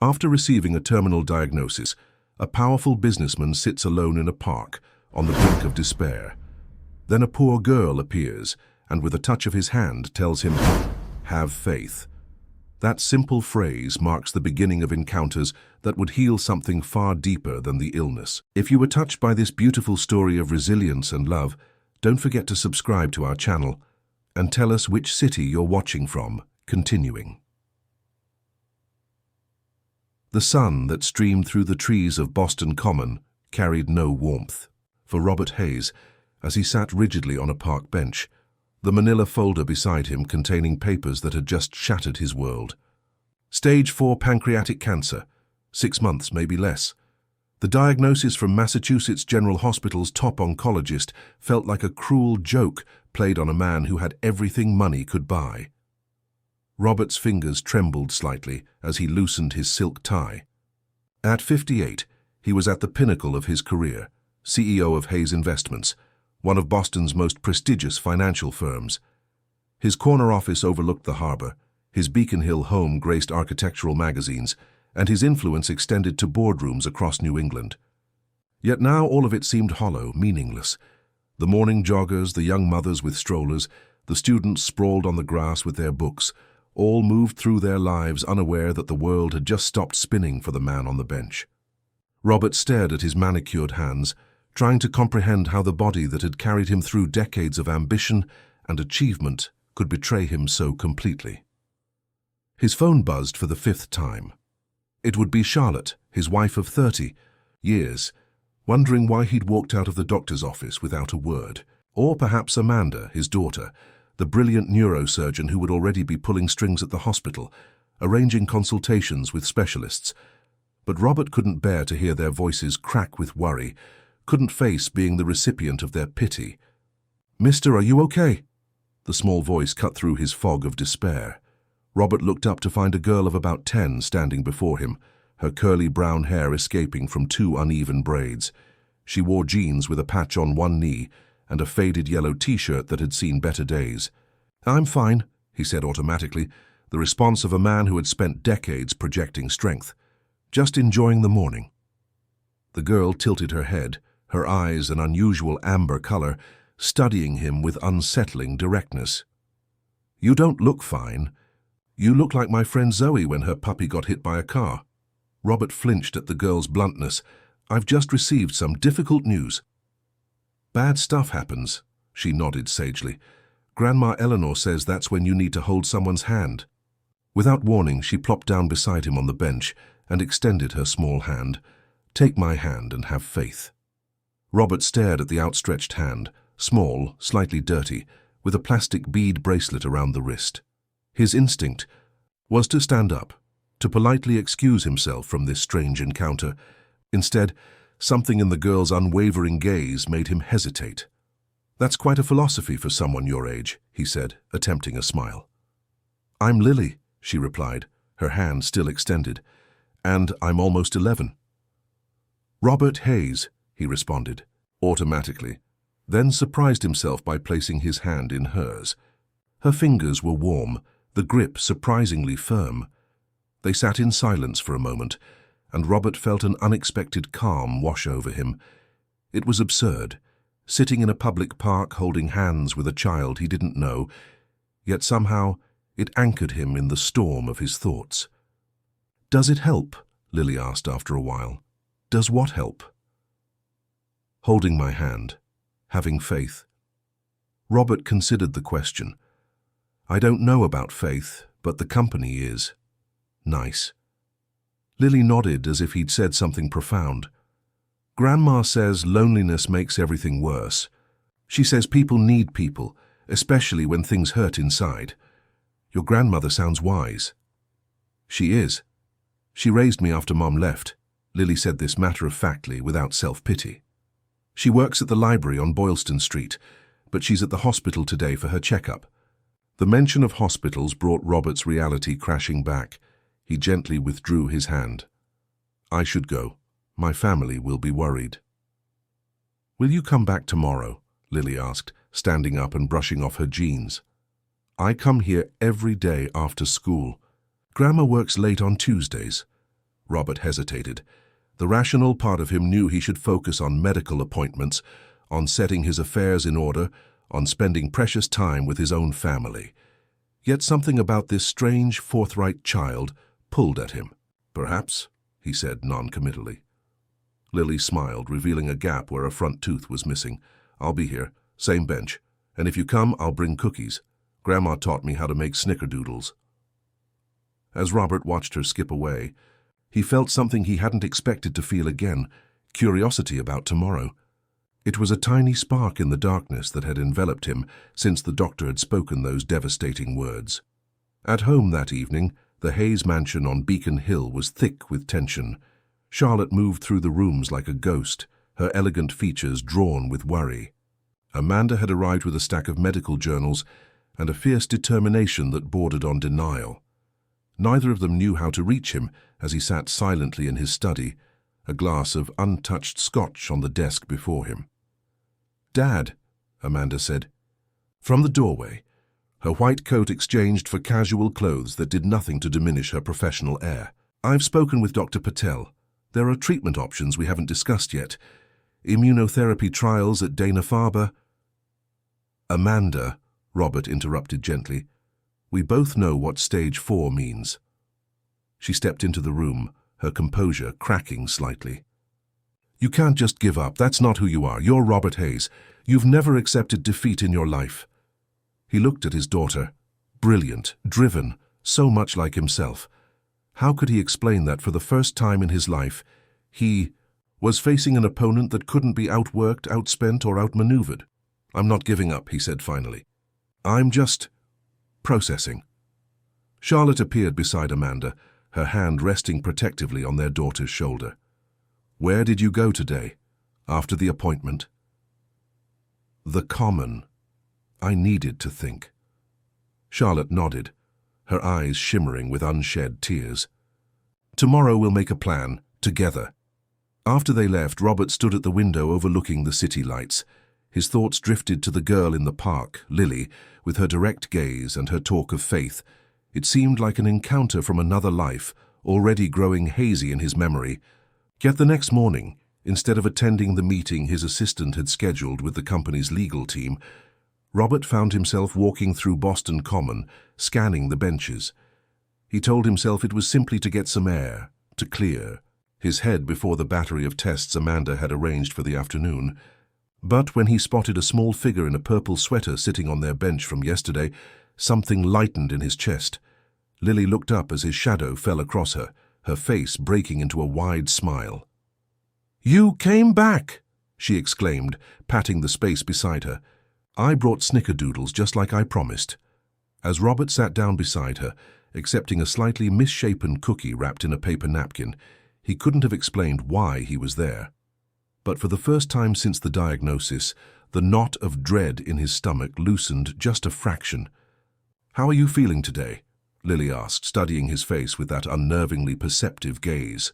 After receiving a terminal diagnosis, a powerful businessman sits alone in a park, on the brink of despair. Then a poor girl appears, and with a touch of his hand tells him, "Have faith." That simple phrase marks the beginning of encounters that would heal something far deeper than the illness. If you were touched by this beautiful story of resilience and love, don't forget to subscribe to our channel and tell us which city you're watching from. Continuing. The sun that streamed through the trees of Boston Common carried no warmth for Robert Hayes as he sat rigidly on a park bench, the manila folder beside him containing papers that had just shattered his world. Stage 4 pancreatic cancer, 6 months, maybe less. The diagnosis from Massachusetts General Hospital's top oncologist felt like a cruel joke played on a man who had everything money could buy. Robert's fingers trembled slightly as he loosened his silk tie. At 58, he was at the pinnacle of his career, CEO of Hayes Investments, one of Boston's most prestigious financial firms. His corner office overlooked the harbor, his Beacon Hill home graced architectural magazines, and his influence extended to boardrooms across New England. Yet now all of it seemed hollow, meaningless. The morning joggers, the young mothers with strollers, the students sprawled on the grass with their books, all moved through their lives unaware that the world had just stopped spinning for the man on the bench. Robert stared at his manicured hands, trying to comprehend how the body that had carried him through decades of ambition and achievement could betray him so completely. His phone buzzed for the 5th time. It would be Charlotte, his wife of 30 years, wondering why he'd walked out of the doctor's office without a word. Or perhaps Amanda, his daughter, the brilliant neurosurgeon who would already be pulling strings at the hospital, arranging consultations with specialists. But Robert couldn't bear to hear their voices crack with worry, couldn't face being the recipient of their pity. "Mister, are you okay?" The small voice cut through his fog of despair. Robert looked up to find a girl of about 10 standing before him, her curly brown hair escaping from 2 uneven braids. She wore jeans with a patch on one knee and a faded yellow t-shirt that had seen better days. "I'm fine," he said automatically, the response of a man who had spent decades projecting strength. "Just enjoying the morning." The girl tilted her head, her eyes an unusual amber color, studying him with unsettling directness. "You don't look fine. You look like my friend Zoe when her puppy got hit by a car." Robert flinched at the girl's bluntness. "I've just received some difficult news." "Bad stuff happens," she nodded sagely. "Grandma Eleanor says that's when you need to hold someone's hand." Without warning, she plopped down beside him on the bench and extended her small hand. "Take my hand and have faith." Robert stared at the outstretched hand, small, slightly dirty, with a plastic bead bracelet around the wrist. His instinct was to stand up, to politely excuse himself from this strange encounter. Instead, something in the girl's unwavering gaze made him hesitate. "That's quite a philosophy for someone your age," he said, attempting a smile. "I'm Lily," she replied, her hand still extended, "and I'm almost 11. "Robert Hayes," he responded, automatically, then surprised himself by placing his hand in hers. Her fingers were warm, the grip surprisingly firm. They sat in silence for a moment, and Robert felt an unexpected calm wash over him. It was absurd, sitting in a public park holding hands with a child he didn't know, yet somehow it anchored him in the storm of his thoughts. "Does it help?" Lily asked after a while. "Does what help?" "Holding my hand, having faith." Robert considered the question. "I don't know about faith, but the company is nice." Lily nodded as if he'd said something profound. "Grandma says loneliness makes everything worse. She says people need people, especially when things hurt inside. Your grandmother sounds wise." "She is. She raised me after Mom left." Lily said this matter-of-factly, without self-pity. "She works at the library on Boylston Street, but she's at the hospital today for her checkup." The mention of hospitals brought Robert's reality crashing back. He gently withdrew his hand. "I should go. My family will be worried." "Will you come back tomorrow?" Lily asked, standing up and brushing off her jeans. "I come here every day after school. Grandma works late on Tuesdays." Robert hesitated. The rational part of him knew he should focus on medical appointments, on setting his affairs in order, on spending precious time with his own family. Yet something about this strange, forthright child pulled at him. "Perhaps," he said non-committally. Lily smiled, revealing a gap where a front tooth was missing. "I'll be here. Same bench. And if you come, I'll bring cookies. Grandma taught me how to make snickerdoodles." As Robert watched her skip away, he felt something he hadn't expected to feel again, curiosity about tomorrow. It was a tiny spark in the darkness that had enveloped him since the doctor had spoken those devastating words. At home that evening, the Hayes mansion on Beacon Hill was thick with tension. Charlotte moved through the rooms like a ghost, her elegant features drawn with worry. Amanda had arrived with a stack of medical journals and a fierce determination that bordered on denial. Neither of them knew how to reach him as he sat silently in his study, a glass of untouched scotch on the desk before him. "Dad," Amanda said. From the doorway, her white coat exchanged for casual clothes that did nothing to diminish her professional air. "I've spoken with Dr. Patel. There are treatment options we haven't discussed yet. Immunotherapy trials at Dana-Farber." "Amanda," Robert interrupted gently, "we both know what stage 4 means." She stepped into the room, her composure cracking slightly. "You can't just give up. That's not who you are. You're Robert Hayes. You've never accepted defeat in your life." He looked at his daughter. Brilliant, driven, so much like himself. How could he explain that for the first time in his life, he was facing an opponent that couldn't be outworked, outspent, or outmaneuvered? "I'm not giving up," he said finally. "I'm just processing." Charlotte appeared beside Amanda, her hand resting protectively on their daughter's shoulder. "Where did you go today, after the appointment?" "The Common." I needed to think. Charlotte nodded, her eyes shimmering with unshed tears. "Tomorrow we'll make a plan, together." After they left, Robert stood at the window overlooking the city lights. His thoughts drifted to the girl in the park, Lily, with her direct gaze and her talk of faith. It seemed like an encounter from another life, already growing hazy in his memory. Yet the next morning, instead of attending the meeting his assistant had scheduled with the company's legal team, Robert found himself walking through Boston Common, scanning the benches. He told himself it was simply to get some air, to clear his head before the battery of tests Amanda had arranged for the afternoon. But when he spotted a small figure in a purple sweater sitting on their bench from yesterday, something lightened in his chest. Lily looked up as his shadow fell across her, her face breaking into a wide smile. "You came back!" she exclaimed, patting the space beside her. "I brought snickerdoodles just like I promised." As Robert sat down beside her, accepting a slightly misshapen cookie wrapped in a paper napkin, he couldn't have explained why he was there. But for the first time since the diagnosis, the knot of dread in his stomach loosened just a fraction. "How are you feeling today?" Lily asked, studying his face with that unnervingly perceptive gaze.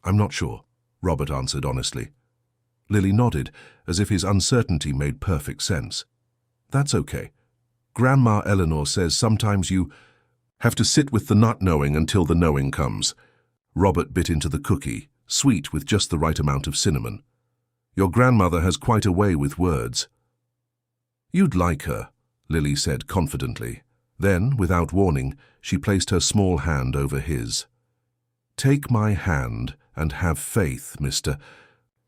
"I'm not sure," Robert answered honestly. Lily nodded, as if his uncertainty made perfect sense. "That's okay. Grandma Eleanor says sometimes you have to sit with the not knowing until the knowing comes." Robert bit into the cookie, sweet with just the right amount of cinnamon. "Your grandmother has quite a way with words." "You'd like her," Lily said confidently. Then, without warning, she placed her small hand over his. "Take my hand and have faith, Mr.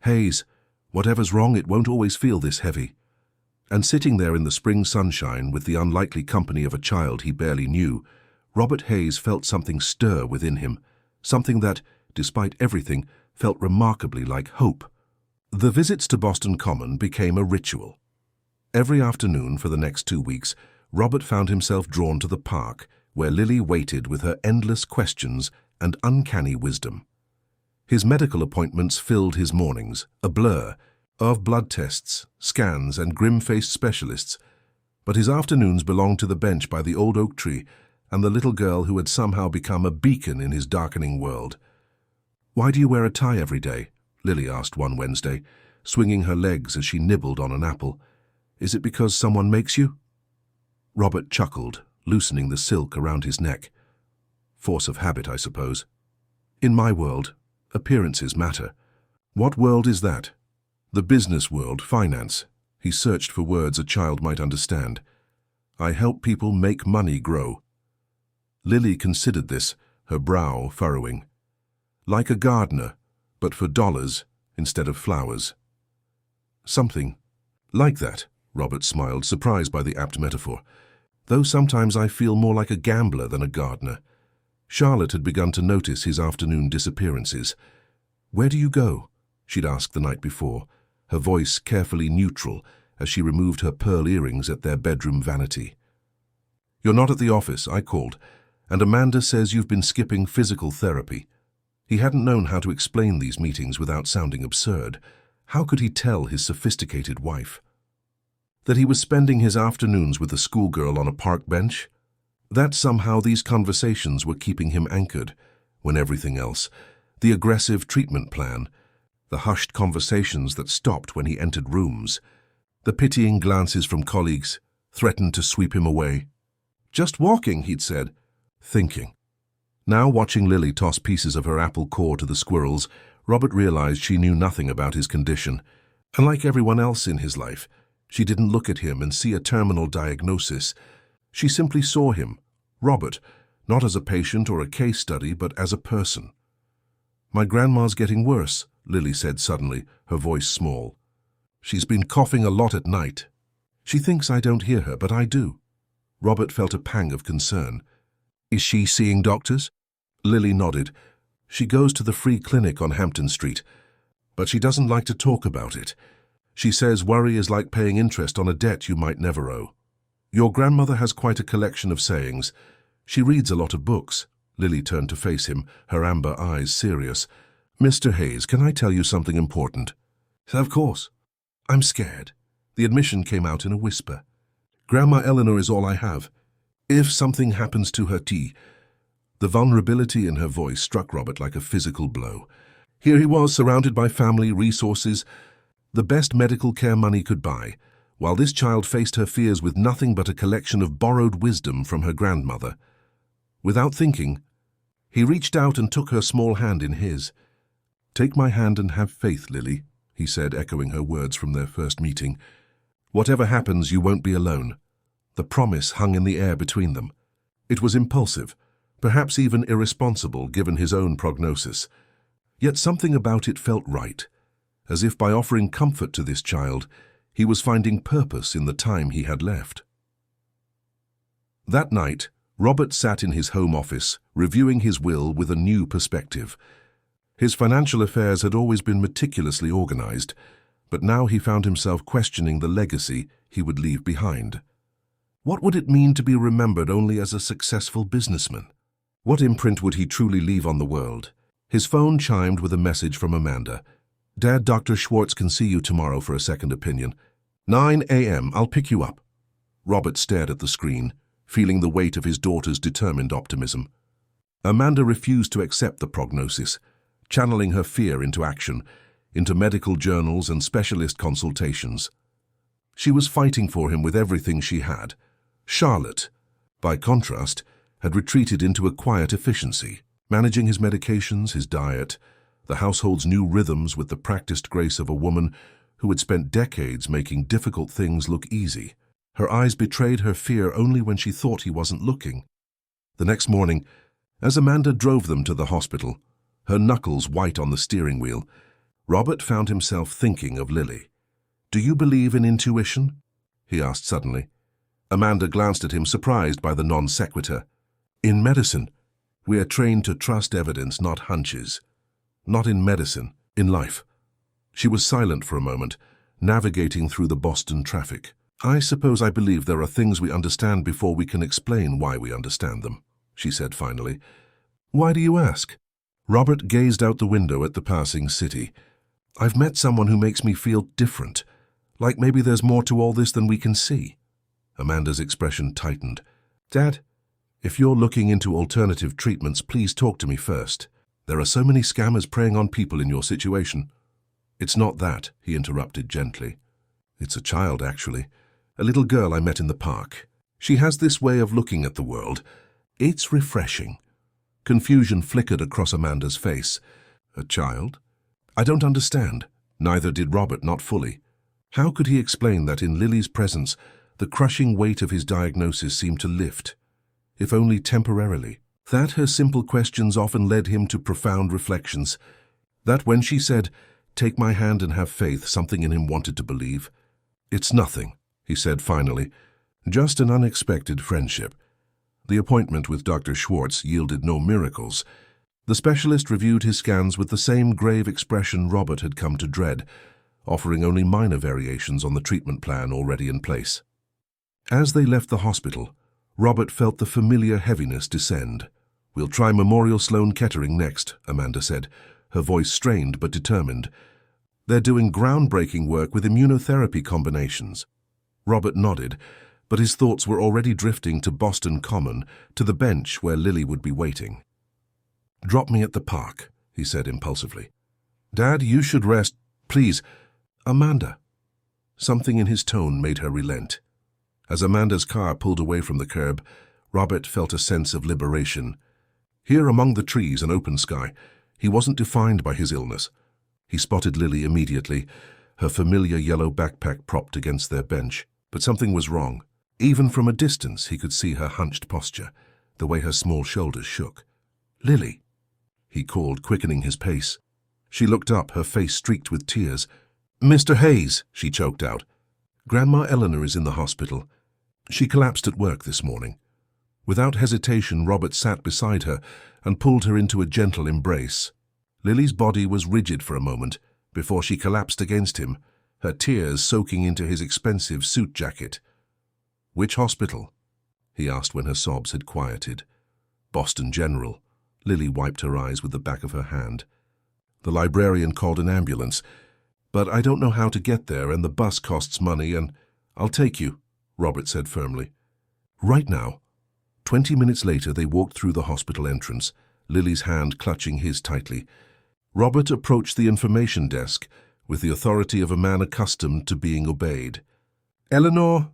Hayes. Whatever's wrong, it won't always feel this heavy." And sitting there in the spring sunshine with the unlikely company of a child he barely knew, Robert Hayes felt something stir within him, something that, despite everything, felt remarkably like hope. The visits to Boston Common became a ritual. Every afternoon for the next 2 weeks, Robert found himself drawn to the park, where Lily waited with her endless questions and uncanny wisdom. His medical appointments filled his mornings, a blur of blood tests, scans, and grim-faced specialists, but his afternoons belonged to the bench by the old oak tree and the little girl who had somehow become a beacon in his darkening world. "Why do you wear a tie every day?" Lily asked one Wednesday, swinging her legs as she nibbled on an apple. "Is it because someone makes you?" Robert chuckled, loosening the silk around his neck. "Force of habit, I suppose." In my world, appearances matter. What world is that? The business world, finance. He searched for words a child might understand. I help people make money grow. Lily considered this, her brow furrowing. Like a gardener, but for dollars instead of flowers. Something like that, Robert smiled, surprised by the apt metaphor. Though sometimes I feel more like a gambler than a gardener. Charlotte had begun to notice his afternoon disappearances. Where do you go? She'd asked the night before, her voice carefully neutral as she removed her pearl earrings at their bedroom vanity. You're not at the office, I called, and Amanda says you've been skipping physical therapy. He hadn't known how to explain these meetings without sounding absurd. How could he tell his sophisticated wife? That he was spending his afternoons with a schoolgirl on a park bench? That somehow these conversations were keeping him anchored, when everything else, the aggressive treatment plan, the hushed conversations that stopped when he entered rooms, the pitying glances from colleagues, threatened to sweep him away. Just walking, he'd said, thinking. Now, watching Lily toss pieces of her apple core to the squirrels, Robert realized she knew nothing about his condition. And like everyone else in his life, she didn't look at him and see a terminal diagnosis. She simply saw him, Robert, not as a patient or a case study, but as a person. My grandma's getting worse, Lily said suddenly, her voice small. She's been coughing a lot at night. She thinks I don't hear her, but I do. Robert felt a pang of concern. Is she seeing doctors? Lily nodded. She goes to the free clinic on Hampton Street, but she doesn't like to talk about it. She says worry is like paying interest on a debt you might never owe. Your grandmother has quite a collection of sayings. She reads a lot of books. Lily turned to face him, her amber eyes serious. Mr. Hayes, can I tell you something important? Of course. I'm scared. The admission came out in a whisper. Grandma Eleanor is all I have. If something happens to her tea. The vulnerability in her voice struck Robert like a physical blow. Here he was, surrounded by family, resources, the best medical care money could buy, while this child faced her fears with nothing but a collection of borrowed wisdom from her grandmother. Without thinking, he reached out and took her small hand in his. Take my hand and have faith, Lily, he said, echoing her words from their first meeting. Whatever happens, you won't be alone. The promise hung in the air between them. It was impulsive, perhaps even irresponsible given his own prognosis. Yet something about it felt right, as if by offering comfort to this child, he was finding purpose in the time he had left. That night, Robert sat in his home office, reviewing his will with a new perspective. His financial affairs had always been meticulously organized, but now he found himself questioning the legacy he would leave behind. What would it mean to be remembered only as a successful businessman? What imprint would he truly leave on the world? His phone chimed with a message from Amanda. Dad, Dr. Schwartz can see you tomorrow for a second opinion. 9 a.m., I'll pick you up. Robert stared at the screen, feeling the weight of his daughter's determined optimism. Amanda refused to accept the prognosis, channeling her fear into action, into medical journals and specialist consultations. She was fighting for him with everything she had. Charlotte, by contrast, had retreated into a quiet efficiency, managing his medications, his diet, the household's new rhythms with the practiced grace of a woman who had spent decades making difficult things look easy. Her eyes betrayed her fear only when she thought he wasn't looking. The next morning, as Amanda drove them to the hospital, her knuckles white on the steering wheel, Robert found himself thinking of Lily. Do you believe in intuition? He asked suddenly. Amanda glanced at him, surprised by the non sequitur. In medicine, we are trained to trust evidence, not hunches. Not in medicine, in life. She was silent for a moment, navigating through the Boston traffic. I suppose I believe there are things we understand before we can explain why we understand them, she said finally. Why do you ask? Robert gazed out the window at the passing city. I've met someone who makes me feel different, like maybe there's more to all this than we can see. Amanda's expression tightened. Dad, if you're looking into alternative treatments, please talk to me first. There are so many scammers preying on people in your situation. It's not that, he interrupted gently. It's a child, actually. A little girl I met in the park. She has this way of looking at the world. It's refreshing. Confusion flickered across Amanda's face. A child? I don't understand. Neither did Robert, not fully. How could he explain that in Lily's presence, the crushing weight of his diagnosis seemed to lift, if only temporarily? That her simple questions often led him to profound reflections. That when she said, "Take my hand and have faith," something in him wanted to believe. "It's nothing," he said finally. "Just an unexpected friendship." The appointment with Dr. Schwartz yielded no miracles. The specialist reviewed his scans with the same grave expression Robert had come to dread, offering only minor variations on the treatment plan already in place. As they left the hospital, Robert felt the familiar heaviness descend. "We'll try Memorial Sloan Kettering next," Amanda said, her voice strained but determined. "They're doing groundbreaking work with immunotherapy combinations." Robert nodded, but his thoughts were already drifting to Boston Common, to the bench where Lily would be waiting. "Drop me at the park," he said impulsively. "Dad, you should rest. Please." "Amanda." Something in his tone made her relent. As Amanda's car pulled away from the curb, Robert felt a sense of liberation. Here among the trees and open sky, he wasn't defined by his illness. He spotted Lily immediately, her familiar yellow backpack propped against their bench. But something was wrong. Even from a distance, he could see her hunched posture, the way her small shoulders shook. "Lily," he called, quickening his pace. She looked up, her face streaked with tears. "Mr. Hayes," she choked out. "Grandma Eleanor is in the hospital. She collapsed at work this morning." Without hesitation, Robert sat beside her and pulled her into a gentle embrace. Lily's body was rigid for a moment before she collapsed against him, her tears soaking into his expensive suit jacket. "Which hospital?" he asked when her sobs had quieted. "Boston General." Lily wiped her eyes with the back of her hand. "The librarian called an ambulance, but I don't know how to get there, and the bus costs money, and—" "I'll take you," Robert said firmly. "Right now." 20 minutes later, they walked through the hospital entrance, Lily's hand clutching his tightly. Robert approached the information desk with the authority of a man accustomed to being obeyed. "Eleanor?"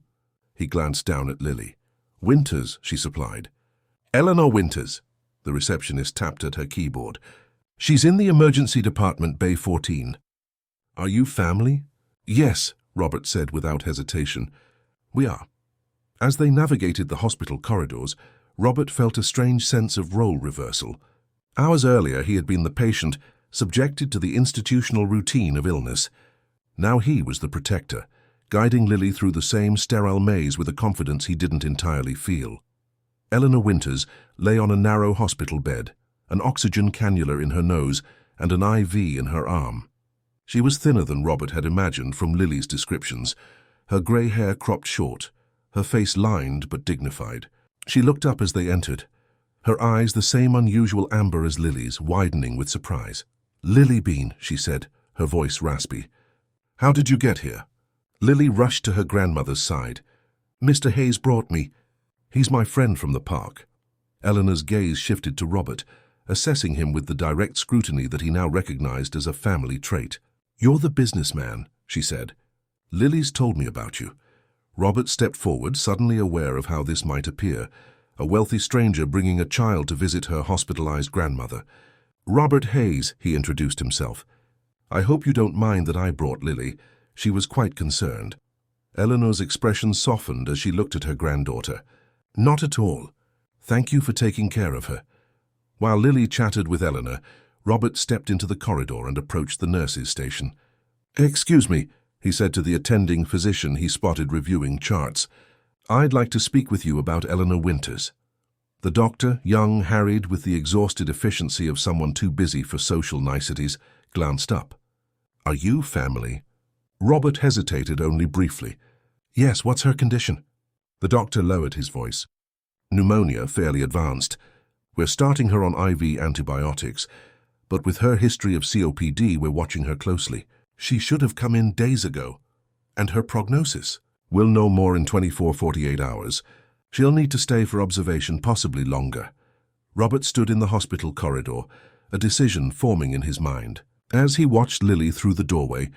He glanced down at Lily. "Winters," she supplied. "Eleanor Winters." The receptionist tapped at her keyboard. "She's in the emergency department, Bay 14. "Are you family?" "Yes," Robert said without hesitation. "We are." As they navigated the hospital corridors, Robert felt a strange sense of role reversal. Hours earlier, he had been the patient, subjected to the institutional routine of illness. Now he was the protector, guiding Lily through the same sterile maze with a confidence he didn't entirely feel. Eleanor Winters lay on a narrow hospital bed, an oxygen cannula in her nose and an IV in her arm. She was thinner than Robert had imagined from Lily's descriptions, her grey hair cropped short, her face lined but dignified. She looked up as they entered, her eyes the same unusual amber as Lily's, widening with surprise. "Lily Bean," she said, her voice raspy. "How did you get here?" Lily rushed to her grandmother's side. "Mr. Hayes brought me. He's my friend from the park." Eleanor's gaze shifted to Robert, assessing him with the direct scrutiny that he now recognized as a family trait. "You're the businessman," she said. "Lily's told me about you." Robert stepped forward, suddenly aware of how this might appear, a wealthy stranger bringing a child to visit her hospitalized grandmother. "Robert Hayes," he introduced himself. "I hope you don't mind that I brought Lily." She was quite concerned. Eleanor's expression softened as she looked at her granddaughter. "Not at all. Thank you for taking care of her." While Lily chatted with Eleanor, Robert stepped into the corridor and approached the nurses' station. "Excuse me," he said to the attending physician he spotted reviewing charts. "I'd like to speak with you about Eleanor Winters." The doctor, young, harried with the exhausted efficiency of someone too busy for social niceties, glanced up. "Are you family?" Robert hesitated only briefly. "Yes, what's her condition?" The doctor lowered his voice. "Pneumonia, fairly advanced. We're starting her on IV antibiotics, but with her history of COPD, we're watching her closely. She should have come in days ago. And her prognosis? We'll know more in 24-48 hours. She'll need to stay for observation, possibly longer." Robert stood in the hospital corridor, a decision forming in his mind. As he watched Lily through the doorway,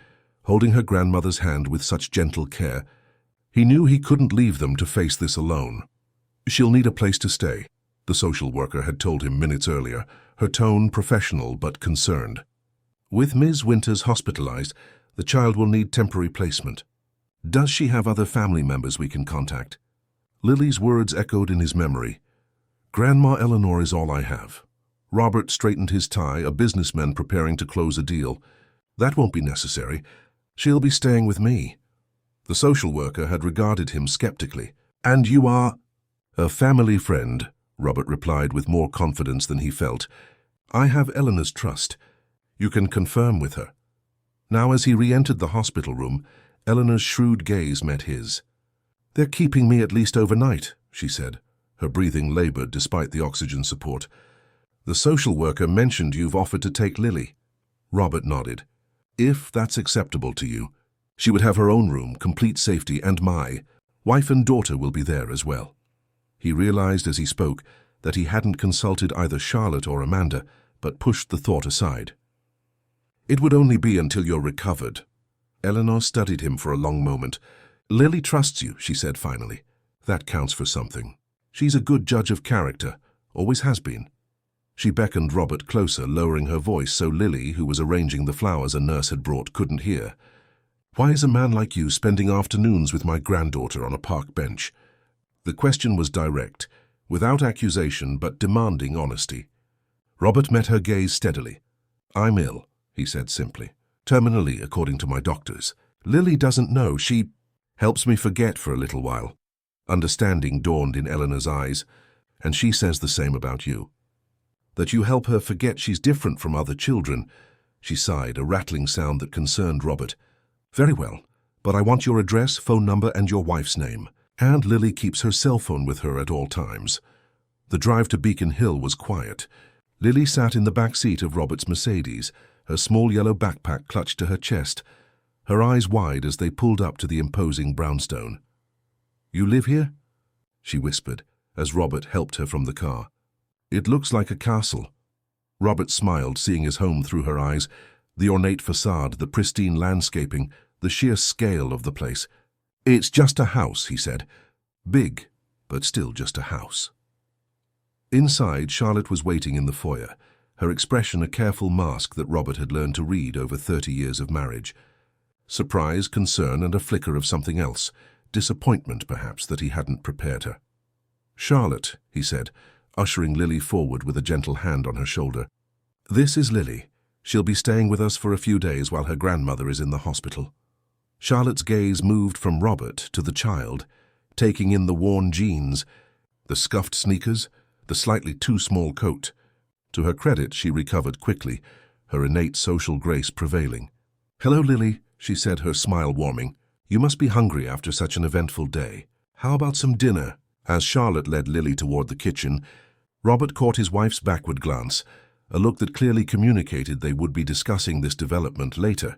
holding her grandmother's hand with such gentle care, he knew he couldn't leave them to face this alone. "She'll need a place to stay," the social worker had told him minutes earlier, her tone professional but concerned. "With Ms. Winters hospitalized, the child will need temporary placement. Does she have other family members we can contact?" Lily's words echoed in his memory. "Grandma Eleanor is all I have." Robert straightened his tie, a businessman preparing to close a deal. "That won't be necessary. She'll be staying with me." The social worker had regarded him skeptically. "And you are—" "A family friend," Robert replied with more confidence than he felt. "I have Eleanor's trust. You can confirm with her." Now, as he re-entered the hospital room, Eleanor's shrewd gaze met his. "They're keeping me at least overnight," she said. Her breathing labored despite the oxygen support. "The social worker mentioned you've offered to take Lily." Robert nodded. "If that's acceptable to you. She would have her own room, complete safety, and my wife and daughter will be there as well." He realized as he spoke that he hadn't consulted either Charlotte or Amanda, but pushed the thought aside. "It would only be until you're recovered." Eleanor studied him for a long moment. "Lily trusts you," she said finally. "That counts for something. She's a good judge of character, always has been." She beckoned Robert closer, lowering her voice so Lily, who was arranging the flowers a nurse had brought, couldn't hear. "Why is a man like you spending afternoons with my granddaughter on a park bench?" The question was direct, without accusation but demanding honesty. Robert met her gaze steadily. "I'm ill," he said simply. "Terminally, according to my doctors. Lily doesn't know. She helps me forget for a little while." Understanding dawned in Eleanor's eyes. "And she says the same about you. That you help her forget she's different from other children." She sighed, a rattling sound that concerned Robert. "Very well, but I want your address, phone number, and your wife's name. And Lily keeps her cell phone with her at all times." The drive to Beacon Hill was quiet. Lily sat in the back seat of Robert's Mercedes, her small yellow backpack clutched to her chest, her eyes wide as they pulled up to the imposing brownstone. "You live here?" she whispered, as Robert helped her from the car. "It looks like a castle." Robert smiled, seeing his home through her eyes, the ornate facade, the pristine landscaping, the sheer scale of the place. "It's just a house," he said. "Big, but still just a house." Inside, Charlotte was waiting in the foyer, her expression a careful mask that Robert had learned to read over 30 years of marriage. Surprise, concern, and a flicker of something else, disappointment perhaps that he hadn't prepared her. "Charlotte," he said, ushering Lily forward with a gentle hand on her shoulder. "This is Lily. She'll be staying with us for a few days while her grandmother is in the hospital." Charlotte's gaze moved from Robert to the child, taking in the worn jeans, the scuffed sneakers, the slightly too small coat. To her credit, she recovered quickly, her innate social grace prevailing. "Hello, Lily," she said, her smile warming. "You must be hungry after such an eventful day. How about some dinner?" As Charlotte led Lily toward the kitchen, Robert caught his wife's backward glance, a look that clearly communicated they would be discussing this development later.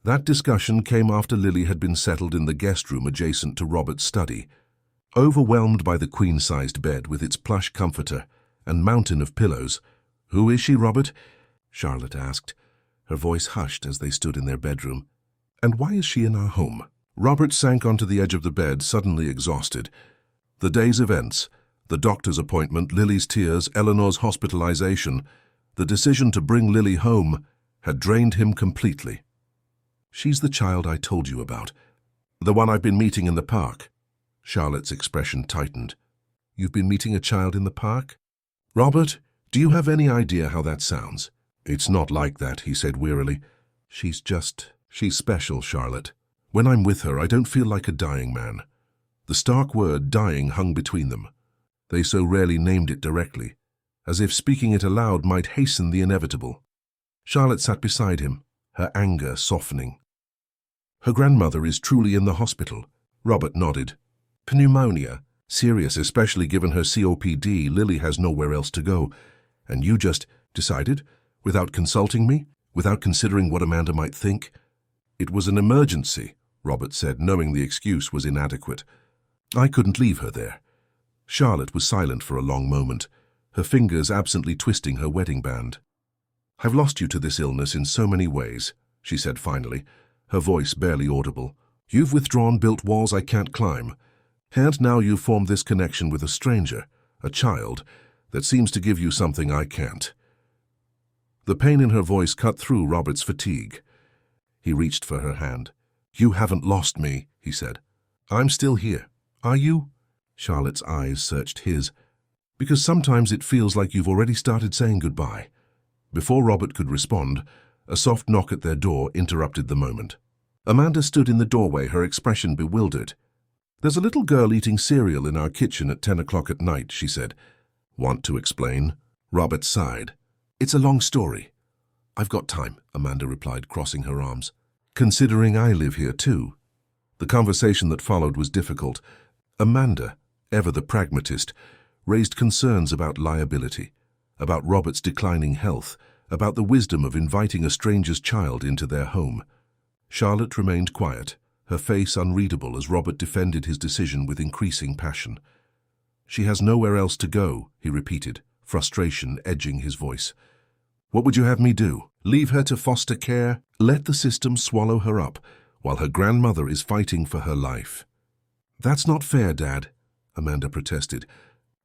That discussion came after Lily had been settled in the guest room adjacent to Robert's study. Overwhelmed by the queen-sized bed with its plush comforter and mountain of pillows. "Who is she, Robert?" Charlotte asked, her voice hushed as they stood in their bedroom. "And why is she in our home?" Robert sank onto the edge of the bed, suddenly exhausted. The day's events, the doctor's appointment, Lily's tears, Eleanor's hospitalization, the decision to bring Lily home had drained him completely. "She's the child I told you about. The one I've been meeting in the park." Charlotte's expression tightened. "You've been meeting a child in the park?" "Robert, do you have any idea how that sounds?" "It's not like that," he said wearily. She's special, Charlotte. When I'm with her, I don't feel like a dying man." The stark word dying hung between them. They so rarely named it directly, as if speaking it aloud might hasten the inevitable. Charlotte sat beside him, her anger softening. "Her grandmother is truly in the hospital." Robert nodded. "Pneumonia. Serious, especially given her COPD. Lily has nowhere else to go. And you just decided, without consulting me, without considering what Amanda might think?" "It was an emergency," Robert said, knowing the excuse was inadequate. "I couldn't leave her there." Charlotte was silent for a long moment, her fingers absently twisting her wedding band. "I've lost you to this illness in so many ways," she said finally, her voice barely audible. "You've withdrawn, built walls I can't climb. And now you've formed this connection with a stranger, a child, that seems to give you something I can't." The pain in her voice cut through Robert's fatigue. He reached for her hand. "You haven't lost me," he said. "I'm still here. Are you?" Charlotte's eyes searched his. "Because sometimes it feels like you've already started saying goodbye." Before Robert could respond, a soft knock at their door interrupted the moment. Amanda stood in the doorway, her expression bewildered. "There's a little girl eating cereal in our kitchen at 10 o'clock at night," she said. "Want to explain?" Robert sighed. "It's a long story." "I've got time," Amanda replied, crossing her arms. "Considering I live here too." The conversation that followed was difficult. Amanda, ever the pragmatist, raised concerns about liability, about Robert's declining health, about the wisdom of inviting a stranger's child into their home. Charlotte remained quiet, her face unreadable as Robert defended his decision with increasing passion. "She has nowhere else to go," he repeated, frustration edging his voice. "What would you have me do? Leave her to foster care? Let the system swallow her up while her grandmother is fighting for her life?" "That's not fair, Dad," Amanda protested.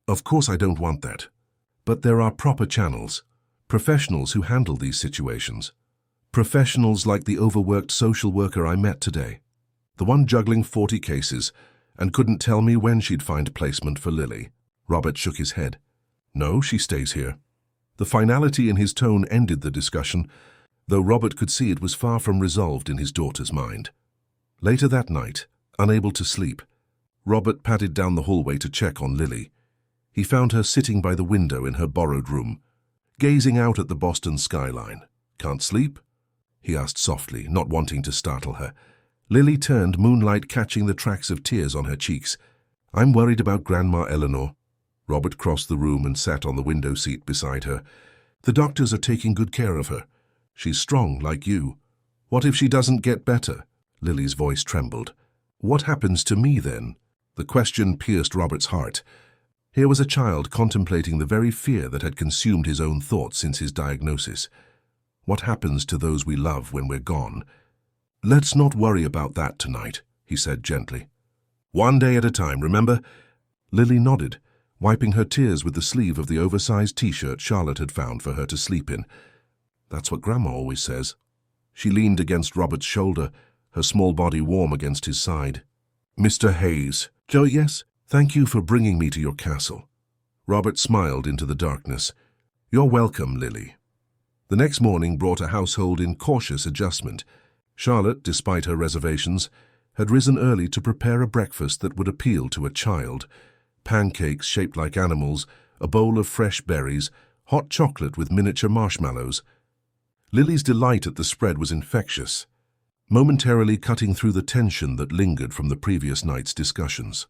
"Of course I don't want that. But there are proper channels, professionals who handle these situations. Professionals like the overworked social worker I met today, the one juggling 40 cases and couldn't tell me when she'd find placement for Lily." Robert shook his head. "No, she stays here." The finality in his tone ended the discussion, though Robert could see it was far from resolved in his daughter's mind. Later that night, unable to sleep, Robert padded down the hallway to check on Lily. He found her sitting by the window in her borrowed room, gazing out at the Boston skyline. "Can't sleep?" he asked softly, not wanting to startle her. Lily turned, moonlight catching the tracks of tears on her cheeks. "I'm worried about Grandma Eleanor." Robert crossed the room and sat on the window seat beside her. "The doctors are taking good care of her. She's strong, like you. What if she doesn't get better?" Lily's voice trembled. "What happens to me then?" The question pierced Robert's heart. Here was a child contemplating the very fear that had consumed his own thoughts since his diagnosis. What happens to those we love when we're gone? "Let's not worry about that tonight," he said gently. "One day at a time, remember?" Lily nodded, wiping her tears with the sleeve of the oversized t-shirt Charlotte had found for her to sleep in. "That's what Grandma always says." She leaned against Robert's shoulder, her small body warm against his side. "Mr. Hayes." "Joe, yes? Thank you for bringing me to your castle." Robert smiled into the darkness. "You're welcome, Lily." The next morning brought a household in cautious adjustment. Charlotte, despite her reservations, had risen early to prepare a breakfast that would appeal to a child. Pancakes shaped like animals, a bowl of fresh berries, hot chocolate with miniature marshmallows. Lily's delight at the spread was infectious, momentarily cutting through the tension that lingered from the previous night's discussions.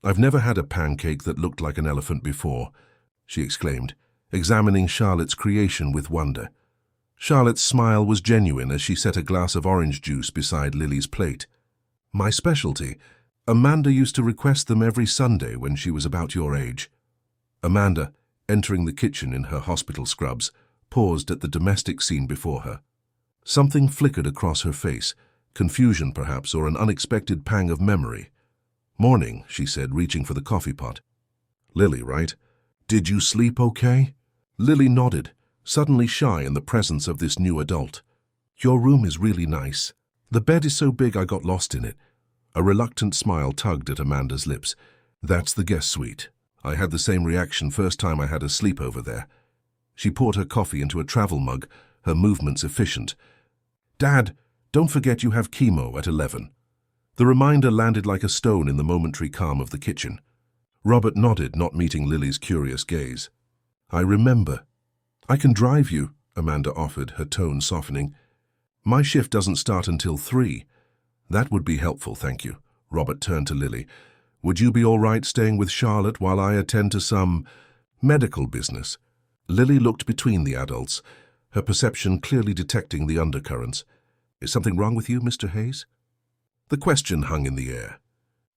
"I've never had a pancake that looked like an elephant before," she exclaimed, examining Charlotte's creation with wonder. Charlotte's smile was genuine as she set a glass of orange juice beside Lily's plate. "My specialty. Amanda used to request them every Sunday when she was about your age." Amanda, entering the kitchen in her hospital scrubs, paused at the domestic scene before her. Something flickered across her face, confusion perhaps, or an unexpected pang of memory. "Morning," she said, reaching for the coffee pot. "Lily, right? Did you sleep okay?" Lily nodded, suddenly shy in the presence of this new adult. "Your room is really nice. The bed is so big I got lost in it." A reluctant smile tugged at Amanda's lips. "That's the guest suite. I had the same reaction first time I had a sleepover there." She poured her coffee into a travel mug, her movements efficient. "Dad, don't forget you have chemo at 11. The reminder landed like a stone in the momentary calm of the kitchen. Robert nodded, not meeting Lily's curious gaze. "I remember." "I can drive you," Amanda offered, her tone softening. "My shift doesn't start until 3. "That would be helpful, thank you." Robert turned to Lily. "Would you be all right staying with Charlotte while I attend to some medical business?" Lily looked between the adults, her perception clearly detecting the undercurrents. "Is something wrong with you, Mr. Hayes?" The question hung in the air.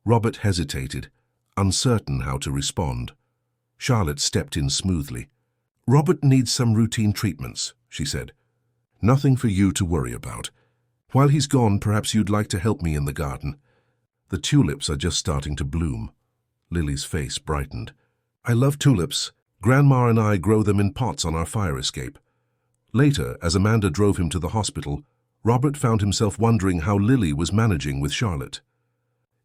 Robert hesitated, uncertain how to respond. Charlotte stepped in smoothly. "Robert needs some routine treatments," she said. "Nothing for you to worry about. While he's gone, perhaps you'd like to help me in the garden. The tulips are just starting to bloom." Lily's face brightened. I love tulips. Grandma and I grow them in pots on our fire escape. Later, as Amanda drove him to the hospital, Robert found himself wondering how Lily was managing with Charlotte.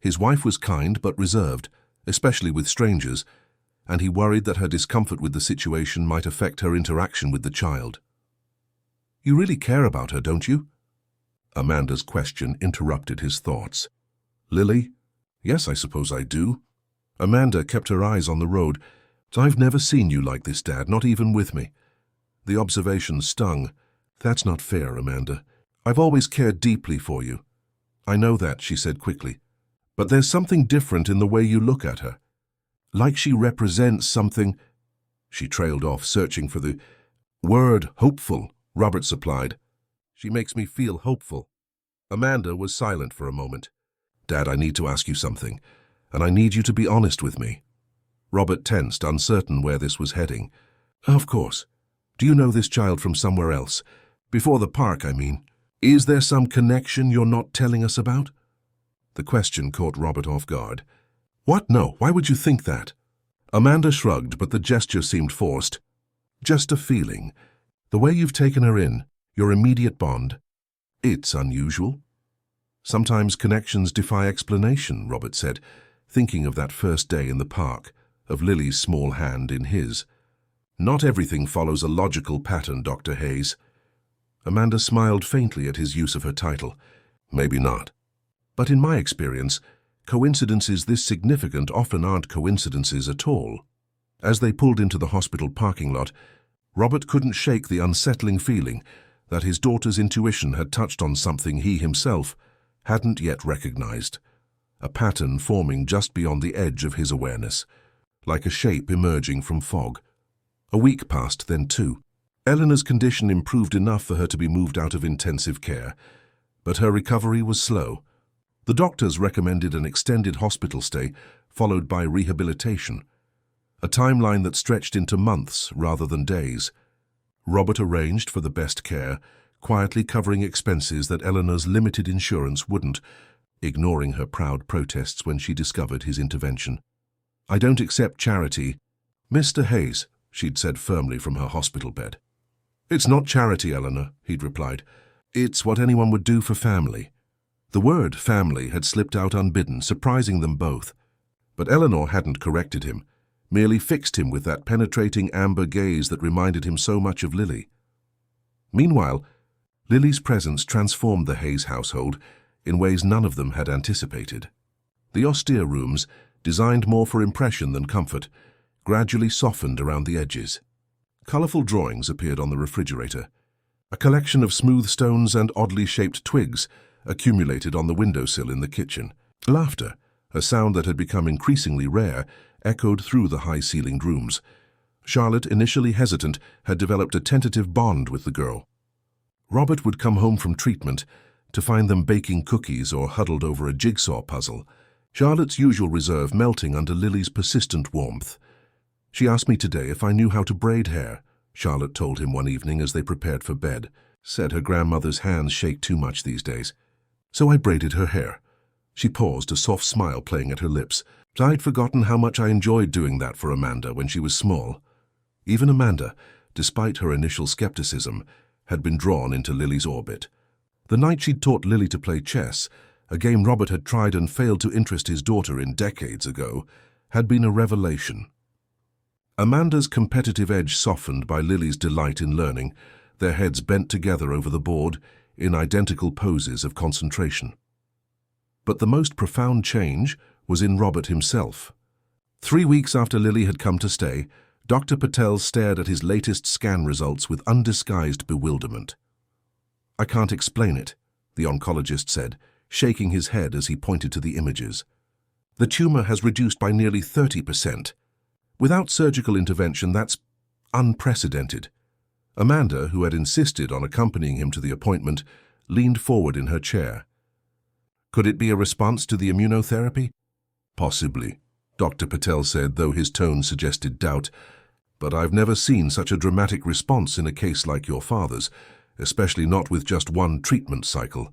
His wife was kind but reserved, especially with strangers, and he worried that her discomfort with the situation might affect her interaction with the child. You really care about her, don't you? Amanda's question interrupted his thoughts. Lily? Yes, I suppose I do. Amanda kept her eyes on the road. I've never seen you like this, Dad, not even with me. The observation stung. That's not fair, Amanda. I've always cared deeply for you. I know that, she said quickly. But there's something different in the way you look at her. Like she represents something. She trailed off, searching for the word hopeful, Robert supplied. She makes me feel hopeful. Amanda was silent for a moment. Dad, I need to ask you something, and I need you to be honest with me. Robert tensed, uncertain where this was heading. Of course. Do you know this child from somewhere else? Before the park, I mean. Is there some connection you're not telling us about? The question caught Robert off guard. What? No, why would you think that? Amanda shrugged, but the gesture seemed forced. Just a feeling. The way you've taken her in, your immediate bond. It's unusual. Sometimes connections defy explanation, Robert said, thinking of that first day in the park, of Lily's small hand in his. Not everything follows a logical pattern, Dr. Hayes. Amanda smiled faintly at his use of her title. Maybe not. But in my experience, coincidences this significant often aren't coincidences at all. As they pulled into the hospital parking lot, Robert couldn't shake the unsettling feeling that his daughter's intuition had touched on something he himself hadn't yet recognized, a pattern forming just beyond the edge of his awareness, like a shape emerging from fog. A week passed, then two. Eleanor's condition improved enough for her to be moved out of intensive care, but her recovery was slow. The doctors recommended an extended hospital stay, followed by rehabilitation, a timeline that stretched into months rather than days. Robert arranged for the best care, quietly covering expenses that Eleanor's limited insurance wouldn't, ignoring her proud protests when she discovered his intervention. I don't accept charity. Mr. Hayes, she'd said firmly from her hospital bed. It's not charity, Eleanor, he'd replied. It's what anyone would do for family. The word family had slipped out unbidden, surprising them both. But Eleanor hadn't corrected him, merely fixed him with that penetrating amber gaze that reminded him so much of Lily. Meanwhile, Lily's presence transformed the Hayes household in ways none of them had anticipated. The austere rooms, designed more for impression than comfort, gradually softened around the edges. Colorful drawings appeared on the refrigerator. A collection of smooth stones and oddly shaped twigs accumulated on the windowsill in the kitchen. Laughter, a sound that had become increasingly rare, echoed through the high-ceilinged rooms. Charlotte, initially hesitant, had developed a tentative bond with the girl. Robert would come home from treatment to find them baking cookies or huddled over a jigsaw puzzle, Charlotte's usual reserve melting under Lily's persistent warmth. She asked me today if I knew how to braid hair, Charlotte told him one evening as they prepared for bed. Said her grandmother's hands shake too much these days. So I braided her hair. She paused, a soft smile playing at her lips. I'd forgotten how much I enjoyed doing that for Amanda when she was small. Even Amanda, despite her initial skepticism, had been drawn into Lily's orbit. The night she'd taught Lily to play chess, a game Robert had tried and failed to interest his daughter in decades ago, had been a revelation. Amanda's competitive edge softened by Lily's delight in learning, their heads bent together over the board in identical poses of concentration. But the most profound change was in Robert himself. 3 weeks after Lily had come to stay, Dr. Patel stared at his latest scan results with undisguised bewilderment. I can't explain it, the oncologist said, shaking his head as he pointed to the images. The tumor has reduced by nearly 30%. Without surgical intervention, that's unprecedented. Amanda, who had insisted on accompanying him to the appointment, leaned forward in her chair. Could it be a response to the immunotherapy? Possibly, Dr. Patel said, though his tone suggested doubt. But I've never seen such a dramatic response in a case like your father's, especially not with just one treatment cycle.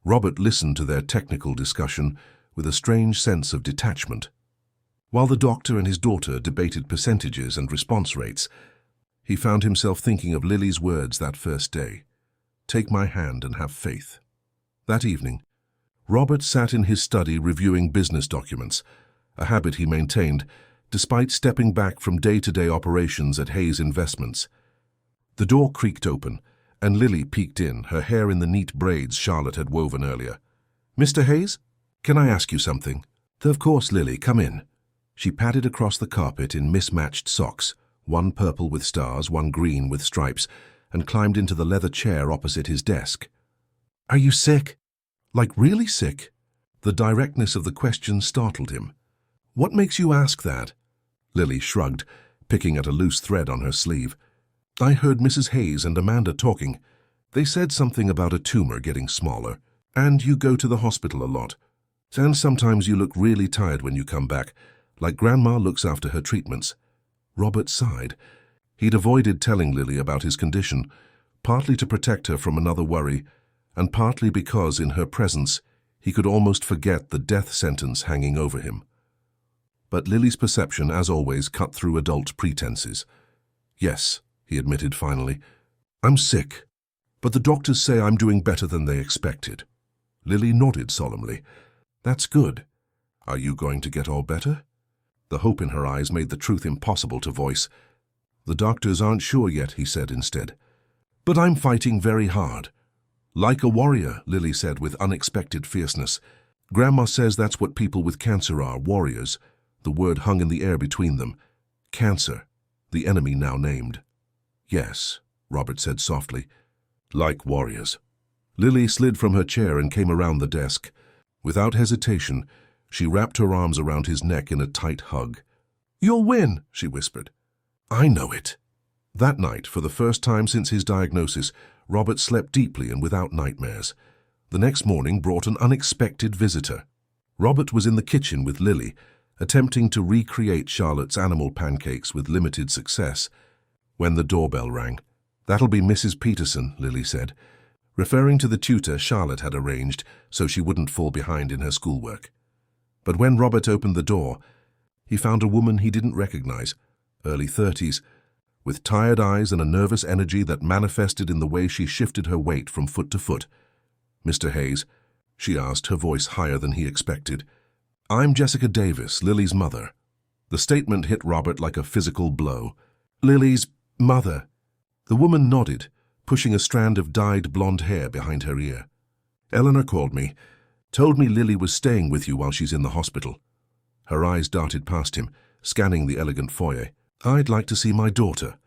Robert listened to their technical discussion with a strange sense of detachment. While the doctor and his daughter debated percentages and response rates, he found himself thinking of Lily's words that first day. Take my hand and have faith. That evening, Robert sat in his study reviewing business documents, a habit he maintained despite stepping back from day-to-day operations at Hayes Investments. The door creaked open, and Lily peeked in, her hair in the neat braids Charlotte had woven earlier. "Mr. Hayes, can I ask you something?" "Of course, Lily, come in." She padded across the carpet in mismatched socks, one purple with stars, one green with stripes, and climbed into the leather chair opposite his desk. "Are you sick? Like really sick?" The directness of the question startled him. "What makes you ask that?" Lily shrugged, picking at a loose thread on her sleeve. "I heard Mrs. Hayes and Amanda talking. They said something about a tumor getting smaller, and you go to the hospital a lot. And sometimes you look really tired when you come back, like Grandma looks after her treatments." Robert sighed. He'd avoided telling Lily about his condition, partly to protect her from another worry, and partly because in her presence he could almost forget the death sentence hanging over him. But Lily's perception, as always, cut through adult pretenses. "Yes," he admitted finally, "I'm sick, but the doctors say I'm doing better than they expected." Lily nodded solemnly. "That's good. Are you going to get all better?" The hope in her eyes made the truth impossible to voice. "The doctors aren't sure yet," he said instead. "But I'm fighting very hard." "Like a warrior," Lily said with unexpected fierceness. "Grandma says that's what people with cancer are, warriors." The word hung in the air between them. Cancer, the enemy now named. "Yes," Robert said softly. "Like warriors." Lily slid from her chair and came around the desk. Without hesitation, she wrapped her arms around his neck in a tight hug. "You'll win," she whispered. "I know it." That night, for the first time since his diagnosis, Robert slept deeply and without nightmares. The next morning brought an unexpected visitor. Robert was in the kitchen with Lily, attempting to recreate Charlotte's animal pancakes with limited success, when the doorbell rang. "That'll be Mrs. Peterson," Lily said, referring to the tutor Charlotte had arranged so she wouldn't fall behind in her schoolwork. But when Robert opened the door, he found a woman he didn't recognize, early 30s, with tired eyes and a nervous energy that manifested in the way she shifted her weight from foot to foot. "Mr. Hayes?" she asked, her voice higher than he expected. "I'm Jessica Davis, Lily's mother." The statement hit Robert like a physical blow. "Lily's mother?" The woman nodded, pushing a strand of dyed blonde hair behind her ear. "Eleanor called me, told me Lily was staying with you while she's in the hospital." Her eyes darted past him, scanning the elegant foyer. "I'd like to see my daughter."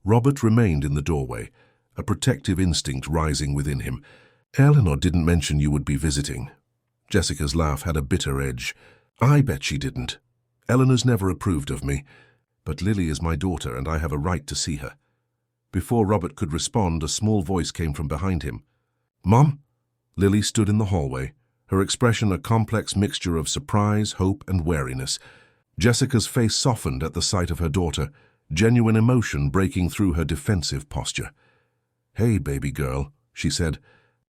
Robert remained in the doorway, a protective instinct rising within him. "Eleanor didn't mention you would be visiting." Jessica's laugh had a bitter edge. "I bet she didn't. Eleanor's never approved of me, but Lily is my daughter and I have a right to see her." Before Robert could respond, a small voice came from behind him. "Mom?" Lily stood in the hallway, her expression a complex mixture of surprise, hope, and wariness. Jessica's face softened at the sight of her daughter, genuine emotion breaking through her defensive posture. "Hey, baby girl," she said.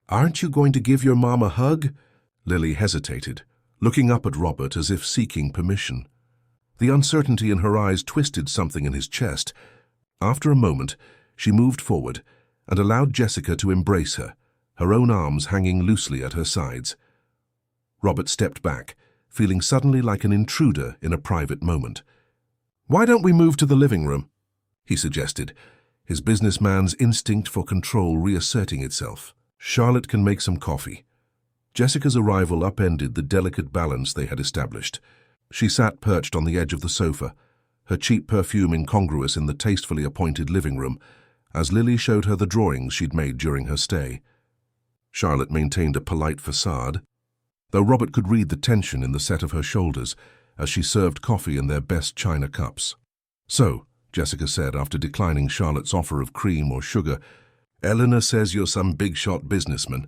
"Aren't you going to give your mom a hug?" Lily hesitated, looking up at Robert as if seeking permission. The uncertainty in her eyes twisted something in his chest. After a moment, she moved forward and allowed Jessica to embrace her, her own arms hanging loosely at her sides. Robert stepped back, feeling suddenly like an intruder in a private moment. "Why don't we move to the living room?" he suggested, his businessman's instinct for control reasserting itself. "Charlotte can make some coffee." Jessica's arrival upended the delicate balance they had established. She sat perched on the edge of the sofa, her cheap perfume incongruous in the tastefully appointed living room, as Lily showed her the drawings she'd made during her stay. Charlotte maintained a polite facade, though Robert could read the tension in the set of her shoulders as she served coffee in their best china cups. "So," Jessica said after declining Charlotte's offer of cream or sugar, "Eleanor says you're some big-shot businessman.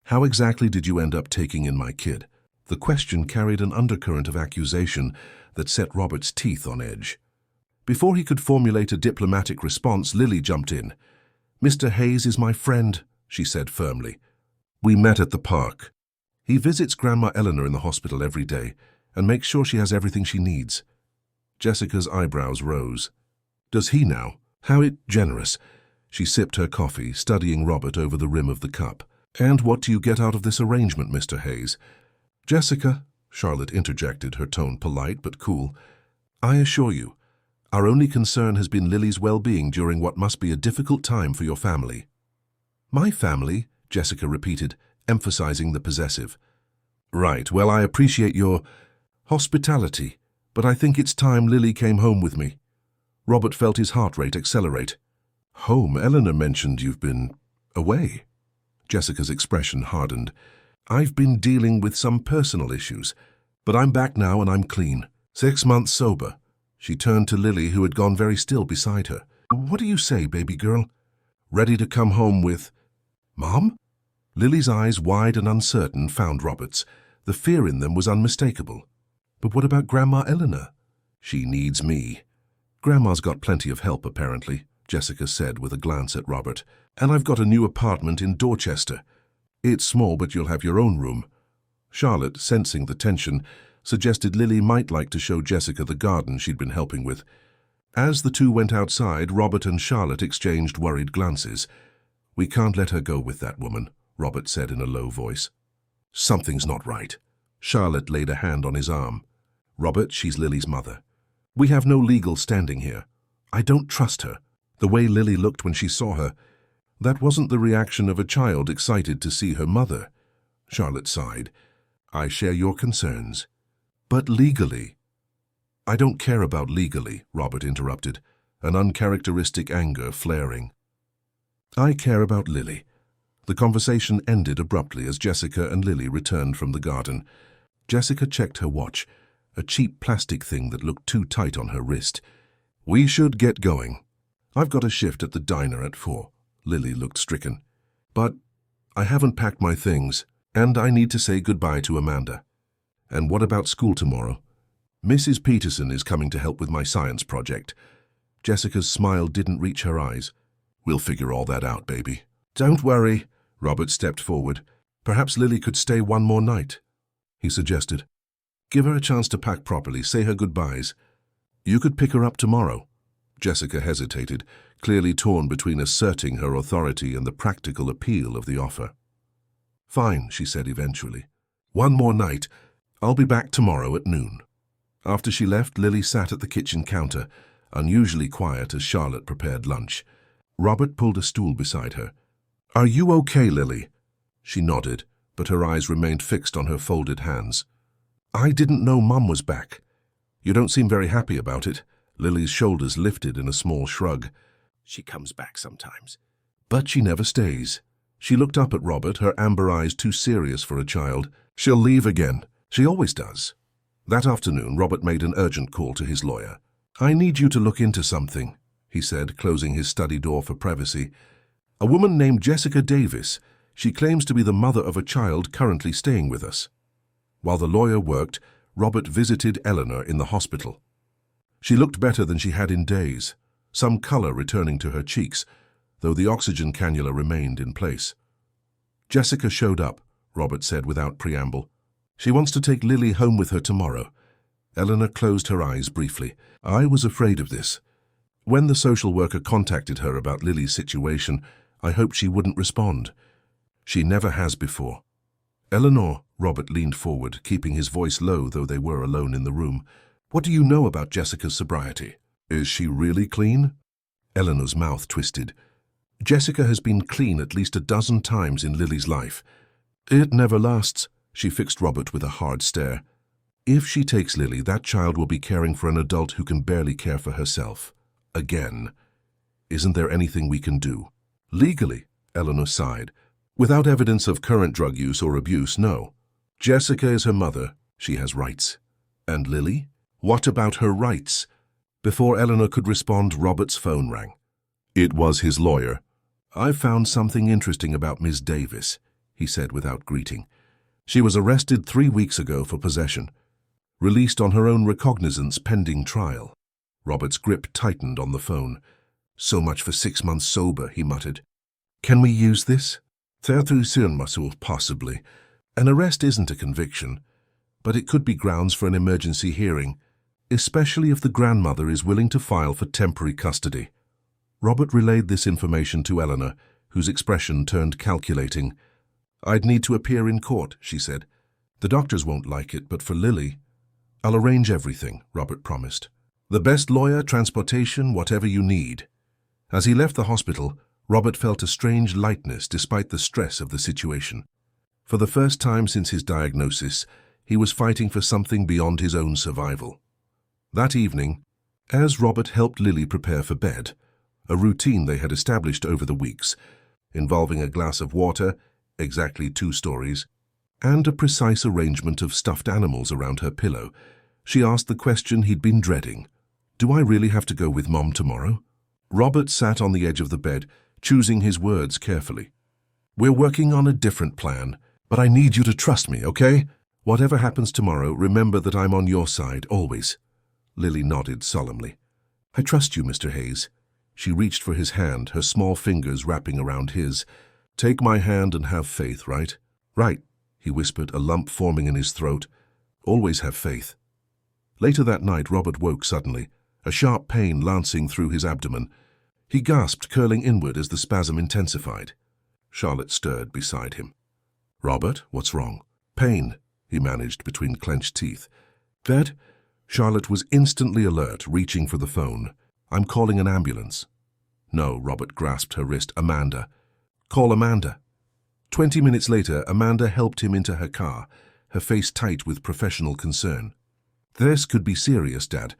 How exactly did you end up taking in my kid?" The question carried an undercurrent of accusation that set Robert's teeth on edge. Before he could formulate a diplomatic response, Lily jumped in. "Mr. Hayes is my friend," she said firmly. "We met at the park. He visits Grandma Eleanor in the hospital every day and makes sure she has everything she needs." Jessica's eyebrows rose. Does he now? How generous. She sipped her coffee, studying Robert over the rim of the cup. And what do you get out of this arrangement, Mr. Hayes? Jessica, Charlotte interjected, her tone polite but cool, I assure you, our only concern has been Lily's well-being during what must be a difficult time for your family. My family, Jessica repeated, emphasizing the possessive. Right, well, I appreciate your hospitality, but I think it's time Lily came home with me. Robert felt his heart rate accelerate. Home? Eleanor mentioned you've been away. Jessica's expression hardened. I've been dealing with some personal issues, but I'm back now and I'm clean. 6 months sober. She turned to Lily, who had gone very still beside her. What do you say, baby girl? Ready to come home with Mom? Lily's eyes, wide and uncertain, found Robert's. The fear in them was unmistakable. But what about Grandma Eleanor? She needs me. Grandma's got plenty of help, apparently, Jessica said with a glance at Robert. And I've got a new apartment in Dorchester. It's small, but you'll have your own room. Charlotte, sensing the tension, suggested Lily might like to show Jessica the garden she'd been helping with. As the two went outside, Robert and Charlotte exchanged worried glances. We can't let her go with that woman, Robert said in a low voice. Something's not right. Charlotte laid a hand on his arm. Robert, she's Lily's mother. We have no legal standing here. I don't trust her. The way Lily looked when she saw her, that wasn't the reaction of a child excited to see her mother. Charlotte sighed. I share your concerns. But legally. I don't care about legally, Robert interrupted, an uncharacteristic anger flaring. I care about Lily. The conversation ended abruptly as Jessica and Lily returned from the garden. Jessica checked her watch, a cheap plastic thing that looked too tight on her wrist. We should get going. I've got a shift at the diner at 4. Lily looked stricken. But I haven't packed my things, and I need to say goodbye to Amanda. And what about school tomorrow? Mrs. Peterson is coming to help with my science project. Jessica's smile didn't reach her eyes. We'll figure all that out, baby. Don't worry. Robert stepped forward. Perhaps Lily could stay one more night, he suggested. Give her a chance to pack properly, say her goodbyes. You could pick her up tomorrow. Jessica hesitated, clearly torn between asserting her authority and the practical appeal of the offer. Fine, she said eventually. One more night. I'll be back tomorrow at noon. After she left, Lily sat at the kitchen counter, unusually quiet as Charlotte prepared lunch. Robert pulled a stool beside her. Are you okay, Lily? She nodded, but her eyes remained fixed on her folded hands. I didn't know Mum was back. You don't seem very happy about it. Lily's shoulders lifted in a small shrug. She comes back sometimes. But she never stays. She looked up at Robert, her amber eyes too serious for a child. She'll leave again. She always does. That afternoon, Robert made an urgent call to his lawyer. I need you to look into something, he said, closing his study door for privacy. A woman named Jessica Davis. She claims to be the mother of a child currently staying with us. While the lawyer worked, Robert visited Eleanor in the hospital. She looked better than she had in days, some color returning to her cheeks, though the oxygen cannula remained in place. Jessica showed up, Robert said without preamble. She wants to take Lily home with her tomorrow. Eleanor closed her eyes briefly. I was afraid of this. When the social worker contacted her about Lily's situation, I hoped she wouldn't respond. She never has before. Eleanor, Robert leaned forward, keeping his voice low though they were alone in the room. What do you know about Jessica's sobriety? Is she really clean? Eleanor's mouth twisted. Jessica has been clean at least a dozen times in Lily's life. It never lasts. She fixed Robert with a hard stare. If she takes Lily, that child will be caring for an adult who can barely care for herself. Again. Isn't there anything we can do? Legally, Eleanor sighed. Without evidence of current drug use or abuse, no. Jessica is her mother. She has rights. And Lily? What about her rights? Before Eleanor could respond, Robert's phone rang. It was his lawyer. I've found something interesting about Miss Davis, he said without greeting. She was arrested 3 weeks ago for possession. Released on her own recognizance pending trial. Robert's grip tightened on the phone. So much for 6 months sober, he muttered. Can we use this? Possibly. An arrest isn't a conviction, but it could be grounds for an emergency hearing. especially if the grandmother is willing to file for temporary custody. Robert relayed this information to Eleanor, whose expression turned calculating. "I'd need to appear in court," she said. "The doctors won't like it, but for Lily—" "I'll arrange everything," Robert promised. "The best lawyer, transportation, whatever you need." As he left the hospital, Robert felt a strange lightness despite the stress of the situation. For the first time since his diagnosis, he was fighting for something beyond his own survival. That evening, as Robert helped Lily prepare for bed, a routine they had established over the weeks, involving a glass of water, exactly 2 stories, and a precise arrangement of stuffed animals around her pillow, she asked the question he'd been dreading. "Do I really have to go with Mom tomorrow?" Robert sat on the edge of the bed, choosing his words carefully. "We're working on a different plan, but I need you to trust me, okay? Whatever happens tomorrow, remember that I'm on your side, always." Lily nodded solemnly. "I trust you, Mr. Hayes." She reached for his hand, her small fingers wrapping around his. "Take my hand and have faith, right?" "Right," he whispered, a lump forming in his throat. "Always have faith." Later that night, Robert woke suddenly, a sharp pain lancing through his abdomen. He gasped, curling inward as the spasm intensified. Charlotte stirred beside him. "Robert, what's wrong?" "Pain," he managed between clenched teeth. "Bed?" Charlotte was instantly alert, reaching for the phone. "I'm calling an ambulance." "No," Robert grasped her wrist. "Amanda." "Call Amanda." 20 minutes later, Amanda helped him into her car, her face tight with professional concern. "This could be serious, Dad.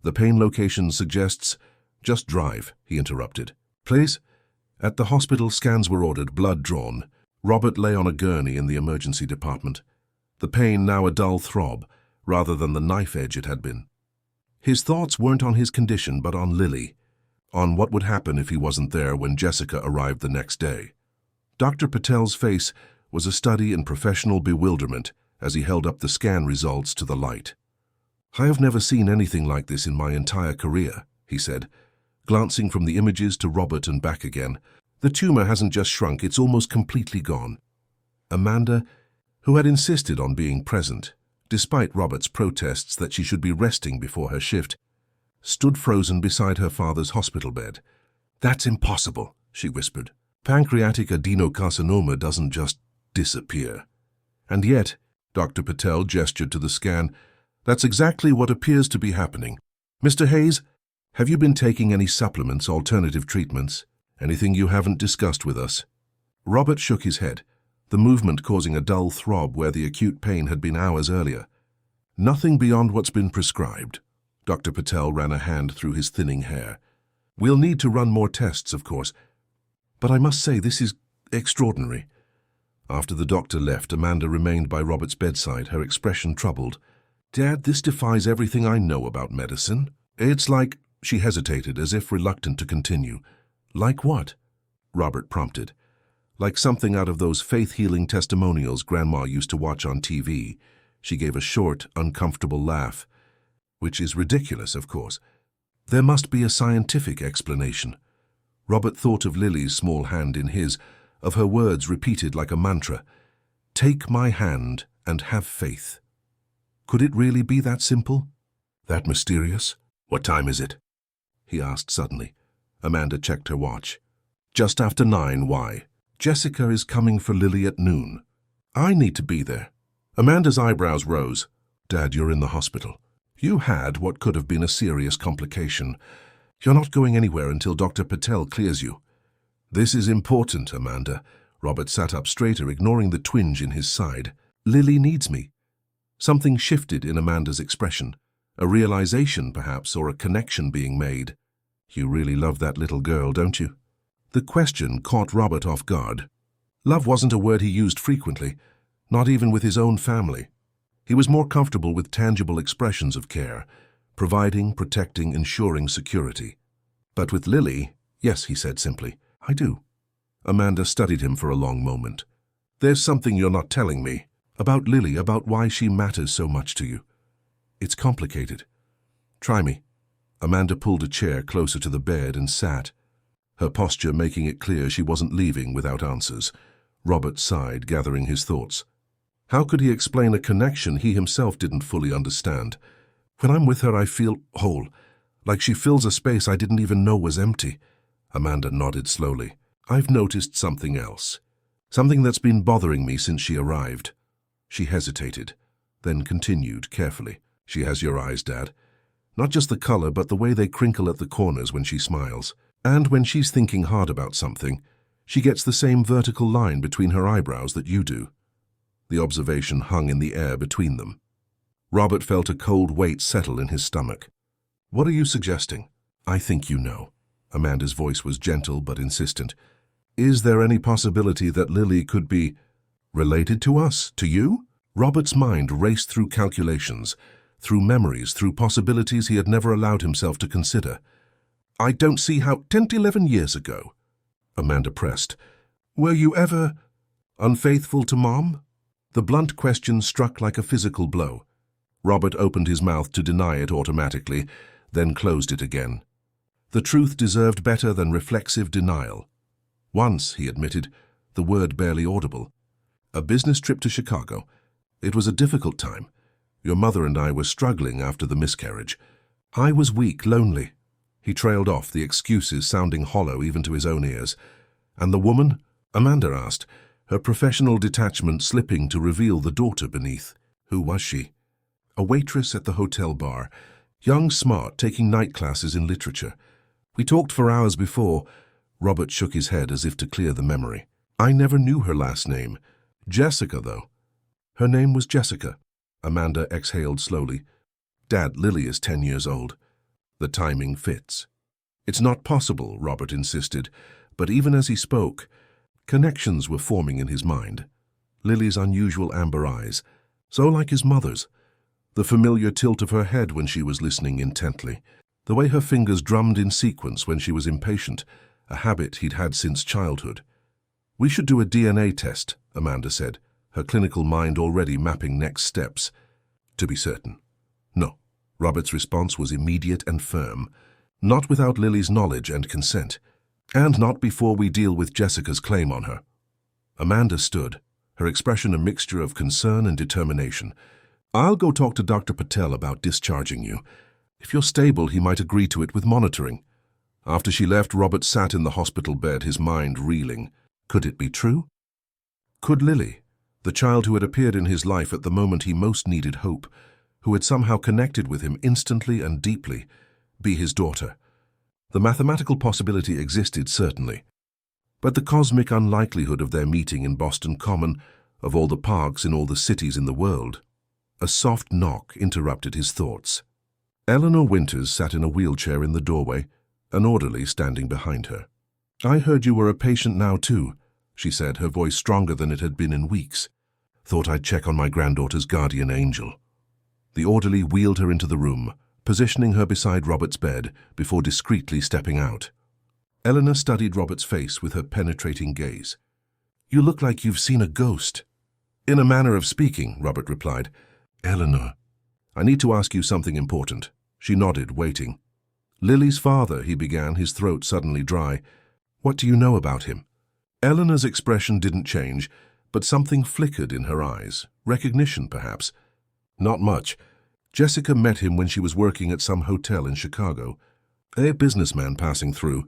The pain location suggests—" "Just drive," he interrupted. "Please?" At the hospital, scans were ordered, blood drawn. Robert lay on a gurney in the emergency department. The pain now a dull throb, rather than the knife edge it had been. His thoughts weren't on his condition, but on Lily, on what would happen if he wasn't there when Jessica arrived the next day. Dr. Patel's face was a study in professional bewilderment as he held up the scan results to the light. "I have never seen anything like this in my entire career," he said, glancing from the images to Robert and back again. "The tumor hasn't just shrunk, it's almost completely gone." Amanda, who had insisted on being present, despite Robert's protests that she should be resting before her shift, stood frozen beside her father's hospital bed. "That's impossible," she whispered. "Pancreatic adenocarcinoma doesn't just disappear." "And yet," Dr. Patel gestured to the scan, "that's exactly what appears to be happening. Mr. Hayes, have you been taking any supplements, alternative treatments? Anything you haven't discussed with us?" Robert shook his head, the movement causing a dull throb where the acute pain had been hours earlier. "Nothing beyond what's been prescribed." Dr. Patel ran a hand through his thinning hair. "We'll need to run more tests, of course. But I must say, this is extraordinary." After the doctor left, Amanda remained by Robert's bedside, her expression troubled. "Dad, this defies everything I know about medicine. It's like—" She hesitated, as if reluctant to continue. "Like what?" Robert prompted. "Like something out of those faith-healing testimonials Grandma used to watch on TV." She gave a short, uncomfortable laugh. "Which is ridiculous, of course. There must be a scientific explanation." Robert thought of Lily's small hand in his, of her words repeated like a mantra. "Take my hand and have faith." Could it really be that simple? That mysterious? "What time is it?" he asked suddenly. Amanda checked her watch. "Just after 9, why?" "Jessica is coming for Lily at noon. I need to be there." Amanda's eyebrows rose. "Dad, you're in the hospital. You had what could have been a serious complication. You're not going anywhere until Dr. Patel clears you." "This is important, Amanda." Robert sat up straighter, ignoring the twinge in his side. "Lily needs me." Something shifted in Amanda's expression. A realization, perhaps, or a connection being made. "You really love that little girl, don't you?" The question caught Robert off guard. Love wasn't a word he used frequently, not even with his own family. He was more comfortable with tangible expressions of care, providing, protecting, ensuring security. But with Lily, "Yes," he said simply, "I do." Amanda studied him for a long moment. "There's something you're not telling me. About Lily, about why she matters so much to you." "It's complicated." "Try me." Amanda pulled a chair closer to the bed and sat, her posture making it clear she wasn't leaving without answers. Robert sighed, gathering his thoughts. How could he explain a connection he himself didn't fully understand? When I'm with her, I feel whole, like she fills a space I didn't even know was empty. Amanda nodded slowly. I've noticed something else. Something that's been bothering me since she arrived. She hesitated, then continued carefully. She has your eyes, Dad. Not just the color, but the way they crinkle at the corners when she smiles. And when she's thinking hard about something, she gets the same vertical line between her eyebrows that you do. The observation hung in the air between them. Robert felt a cold weight settle in his stomach. What are you suggesting? I think you know. Amanda's voice was gentle but insistent. Is there any possibility that Lily could be related to us, to you? Robert's mind raced through calculations, through memories, through possibilities he had never allowed himself to consider. I don't see how 11 years ago, Amanda pressed. Were you ever unfaithful to Mom? The blunt question struck like a physical blow. Robert opened his mouth to deny it automatically, then closed it again. The truth deserved better than reflexive denial. Once, he admitted, the word barely audible. A business trip to Chicago. It was a difficult time. Your mother and I were struggling after the miscarriage. I was weak, lonely. He trailed off, the excuses sounding hollow even to his own ears. And the woman? Amanda asked, her professional detachment slipping to reveal the daughter beneath. Who was she? A waitress at the hotel bar. Young, smart, taking night classes in literature. We talked for hours before. Robert shook his head as if to clear the memory. I never knew her last name. Jessica, though. Her name was Jessica. Amanda exhaled slowly. Dad, Lily is 10 years old. The timing fits. It's not possible, Robert insisted, but even as he spoke, connections were forming in his mind. Lily's unusual amber eyes, so like his mother's. The familiar tilt of her head when she was listening intently. The way her fingers drummed in sequence when she was impatient, a habit he'd had since childhood. We should do a DNA test, Amanda said, her clinical mind already mapping next steps. To be certain. No. Robert's response was immediate and firm. Not without Lily's knowledge and consent. And not before we deal with Jessica's claim on her. Amanda stood, her expression a mixture of concern and determination. I'll go talk to Dr. Patel about discharging you. If you're stable, he might agree to it with monitoring. After she left, Robert sat in the hospital bed, his mind reeling. Could it be true? Could Lily, the child who had appeared in his life at the moment he most needed hope, who had somehow connected with him instantly and deeply, be his daughter? The mathematical possibility existed, certainly. But the cosmic unlikelihood of their meeting in Boston Common, of all the parks in all the cities in the world. A soft knock interrupted his thoughts. Eleanor Winters sat in a wheelchair in the doorway, an orderly standing behind her. I heard you were a patient now too, she said, her voice stronger than it had been in weeks. Thought I'd check on my granddaughter's guardian angel. The orderly wheeled her into the room, positioning her beside Robert's bed before discreetly stepping out. Eleanor studied Robert's face with her penetrating gaze. You look like you've seen a ghost. In a manner of speaking, Robert replied. Eleanor, I need to ask you something important. She nodded, waiting. Lily's father, he began, his throat suddenly dry. What do you know about him? Eleanor's expression didn't change, but something flickered in her eyes. Recognition, perhaps. Not much. Jessica met him when she was working at some hotel in Chicago. A businessman passing through.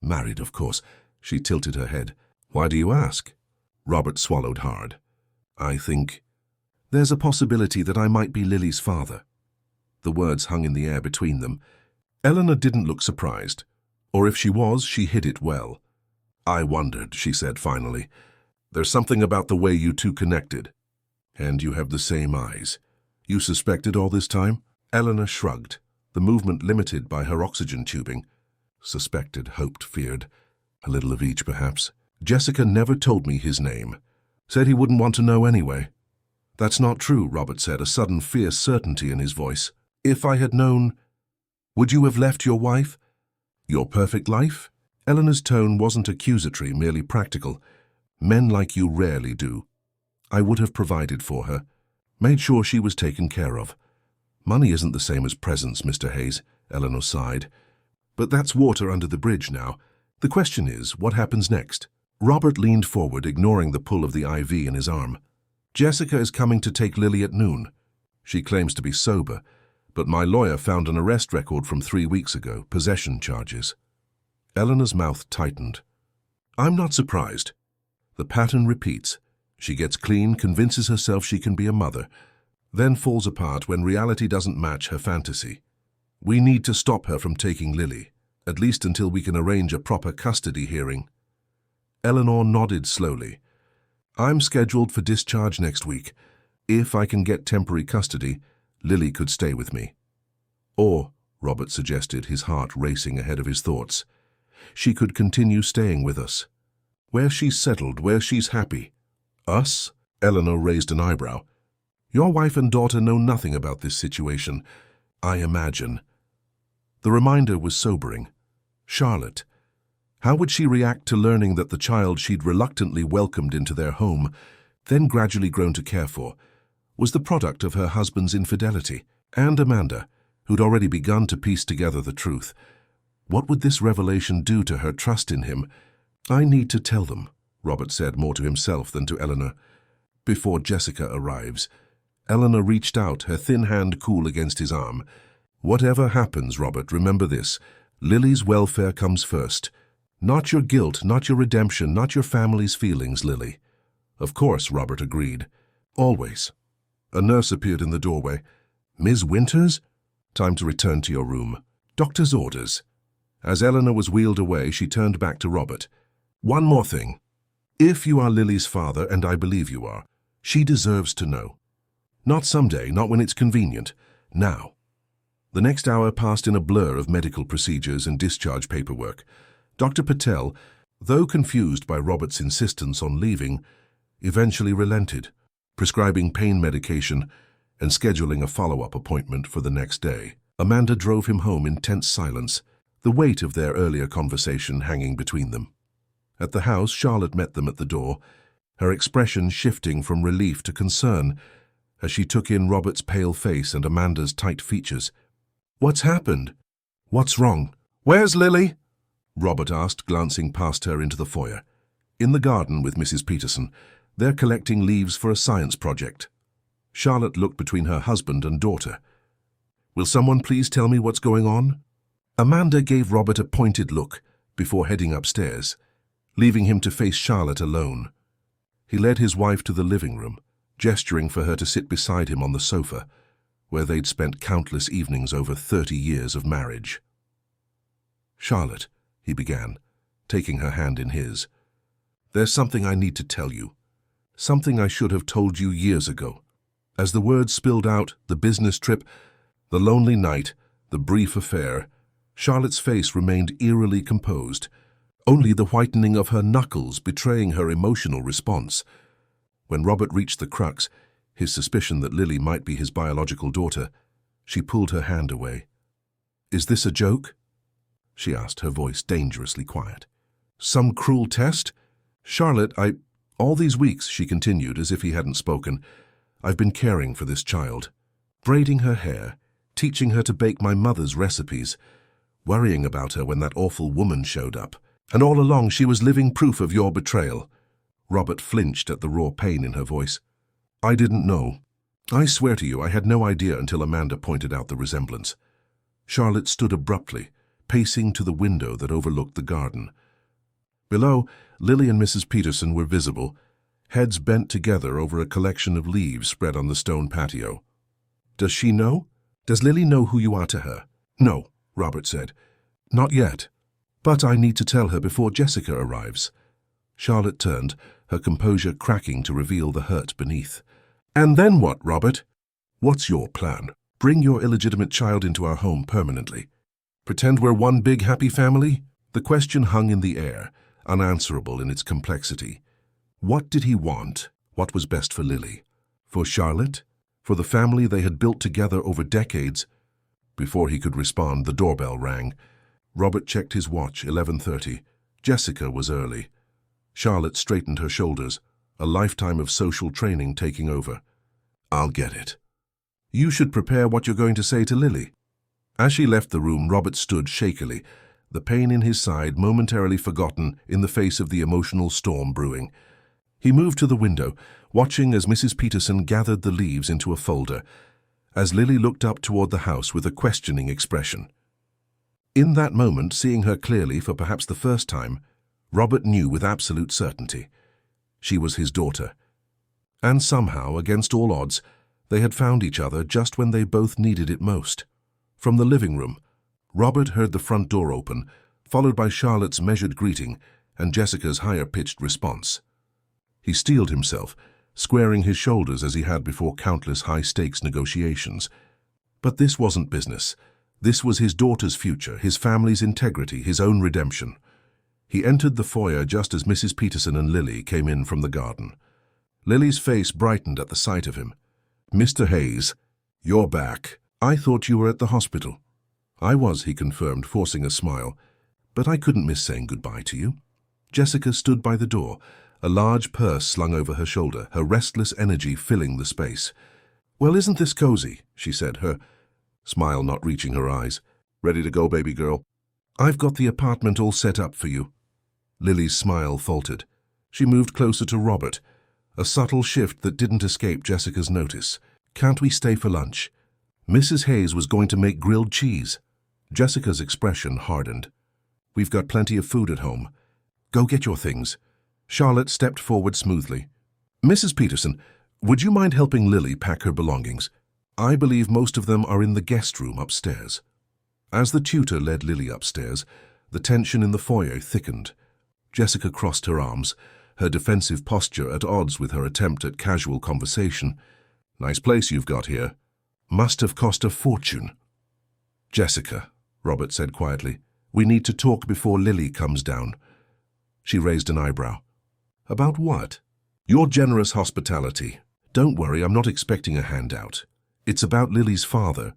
Married, of course. She tilted her head. Why do you ask? Robert swallowed hard. I think there's a possibility that I might be Lily's father. The words hung in the air between them. Eleanor didn't look surprised. Or if she was, she hid it well. I wondered, she said finally. There's something about the way you two connected. And you have the same eyes. You suspected all this time? Eleanor shrugged, the movement limited by her oxygen tubing. Suspected, hoped, feared. A little of each, perhaps. Jessica never told me his name. Said he wouldn't want to know anyway. That's not true, Robert said, a sudden fierce certainty in his voice. If I had known, would you have left your wife? Your perfect life? Eleanor's tone wasn't accusatory, merely practical. Men like you rarely do. I would have provided for her, made sure she was taken care of. Money isn't the same as presents, Mr. Hayes, Eleanor sighed. But that's water under the bridge now. The question is, what happens next? Robert leaned forward, ignoring the pull of the IV in his arm. Jessica is coming to take Lily at noon. She claims to be sober, but my lawyer found an arrest record from 3 weeks ago, possession charges. Eleanor's mouth tightened. I'm not surprised. The pattern repeats. She gets clean, convinces herself she can be a mother, then falls apart when reality doesn't match her fantasy. We need to stop her from taking Lily, at least until we can arrange a proper custody hearing. Eleanor nodded slowly. I'm scheduled for discharge next week. If I can get temporary custody, Lily could stay with me. Or, Robert suggested, his heart racing ahead of his thoughts, she could continue staying with us. Where she's settled, where she's happy. Us? Eleanor raised an eyebrow. Your wife and daughter know nothing about this situation, I imagine. The reminder was sobering. Charlotte. How would she react to learning that the child she'd reluctantly welcomed into their home, then gradually grown to care for, was the product of her husband's infidelity? And Amanda, who'd already begun to piece together the truth. What would this revelation do to her trust in him? I need to tell them, Robert said more to himself than to Eleanor. Before Jessica arrives. Eleanor reached out, her thin hand cool against his arm. Whatever happens, Robert, remember this. Lily's welfare comes first. Not your guilt, not your redemption, not your family's feelings, Lily. Of course, Robert agreed. Always. A nurse appeared in the doorway. Ms. Winters? Time to return to your room. Doctor's orders. As Eleanor was wheeled away, she turned back to Robert. One more thing. If you are Lily's father, and I believe you are, she deserves to know. Not someday, not when it's convenient. Now. The next hour passed in a blur of medical procedures and discharge paperwork. Dr. Patel, though confused by Robert's insistence on leaving, eventually relented, prescribing pain medication and scheduling a follow-up appointment for the next day. Amanda drove him home in tense silence, the weight of their earlier conversation hanging between them. At the house, Charlotte met them at the door, her expression shifting from relief to concern as she took in Robert's pale face and Amanda's tight features. What's happened? What's wrong? Where's Lily? Robert asked, glancing past her into the foyer. In the garden with Mrs. Peterson. They're collecting leaves for a science project. Charlotte looked between her husband and daughter. Will someone please tell me what's going on? Amanda gave Robert a pointed look before heading upstairs, leaving him to face Charlotte alone. He led his wife to the living room, gesturing for her to sit beside him on the sofa, where they'd spent countless evenings over 30 years of marriage. Charlotte, he began, taking her hand in his. There's something I need to tell you. Something I should have told you years ago. As the words spilled out, the business trip, the lonely night, the brief affair, Charlotte's face remained eerily composed, only the whitening of her knuckles betraying her emotional response. When Robert reached the crux, his suspicion that Lily might be his biological daughter, she pulled her hand away. Is this a joke? She asked, her voice dangerously quiet. Some cruel test? Charlotte, all these weeks, she continued as if he hadn't spoken, I've been caring for this child, braiding her hair, teaching her to bake my mother's recipes, worrying about her when that awful woman showed up. And all along she was living proof of your betrayal. Robert flinched at the raw pain in her voice. I didn't know. I swear to you I had no idea until Amanda pointed out the resemblance. Charlotte stood abruptly, pacing to the window that overlooked the garden. Below, Lily and Mrs. Peterson were visible, heads bent together over a collection of leaves spread on the stone patio. Does she know? Does Lily know who you are to her? No, Robert said. Not yet. But I need to tell her before Jessica arrives. Charlotte turned, her composure cracking to reveal the hurt beneath. And then what, Robert? What's your plan? Bring your illegitimate child into our home permanently. Pretend we're one big happy family? The question hung in the air, unanswerable in its complexity. What did he want? What was best for Lily? For Charlotte? For the family they had built together over decades? Before he could respond, the doorbell rang. Robert checked his watch, 11:30. Jessica was early. Charlotte straightened her shoulders, a lifetime of social training taking over. I'll get it. You should prepare what you're going to say to Lily. As she left the room, Robert stood shakily, the pain in his side momentarily forgotten in the face of the emotional storm brewing. He moved to the window, watching as Mrs. Peterson gathered the leaves into a folder, as Lily looked up toward the house with a questioning expression. In that moment, seeing her clearly for perhaps the first time, Robert knew with absolute certainty. She was his daughter. And somehow, against all odds, they had found each other just when they both needed it most. From the living room, Robert heard the front door open, followed by Charlotte's measured greeting and Jessica's higher-pitched response. He steeled himself, squaring his shoulders as he had before countless high-stakes negotiations. But this wasn't business. This was his daughter's future, his family's integrity, his own redemption. He entered the foyer just as Mrs. Peterson and Lily came in from the garden. Lily's face brightened at the sight of him. "Mr. Hayes, you're back. I thought you were at the hospital." "I was," he confirmed, forcing a smile. "But I couldn't miss saying goodbye to you." Jessica stood by the door, a large purse slung over her shoulder, her restless energy filling the space. "Well, isn't this cozy?" she said, her smile not reaching her eyes. "Ready to go, baby girl?" "I've got the apartment all set up for you." Lily's smile faltered. She moved closer to Robert, a subtle shift that didn't escape Jessica's notice. "Can't we stay for lunch?" Mrs. Hayes was going to make grilled cheese. Jessica's expression hardened. "We've got plenty of food at home. Go get your things." Charlotte stepped forward smoothly. "Mrs. Peterson, would you mind helping Lily pack her belongings? I believe most of them are in the guest room upstairs." As the tutor led Lily upstairs, the tension in the foyer thickened. Jessica crossed her arms, her defensive posture at odds with her attempt at casual conversation. "Nice place you've got here. Must have cost a fortune." "Jessica," Robert said quietly, "we need to talk before Lily comes down." She raised an eyebrow. "About what?" "Your generous hospitality. Don't worry, I'm not expecting a handout. It's about Lily's father."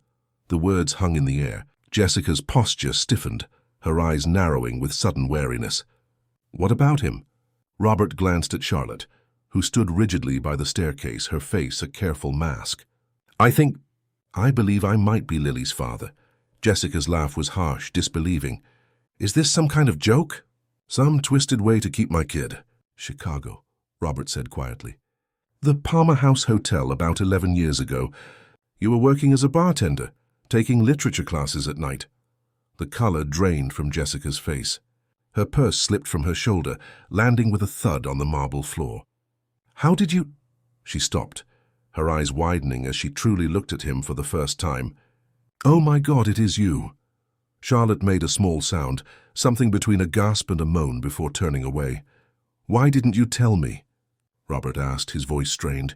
The words hung in the air. Jessica's posture stiffened, her eyes narrowing with sudden wariness. "What about him?" Robert glanced at Charlotte, who stood rigidly by the staircase, her face a careful mask. I believe I might be Lily's father." Jessica's laugh was harsh, disbelieving. "Is this some kind of joke?" "Some twisted way to keep my kid." "Chicago," Robert said quietly. "The Palmer House Hotel about 11 years ago. You were working as a bartender, taking literature classes at night." The color drained from Jessica's face. Her purse slipped from her shoulder, landing with a thud on the marble floor. "How did you—" She stopped, her eyes widening as she truly looked at him for the first time. "Oh my God, it is you." Charlotte made a small sound, something between a gasp and a moan before turning away. "Why didn't you tell me?" Robert asked, his voice strained.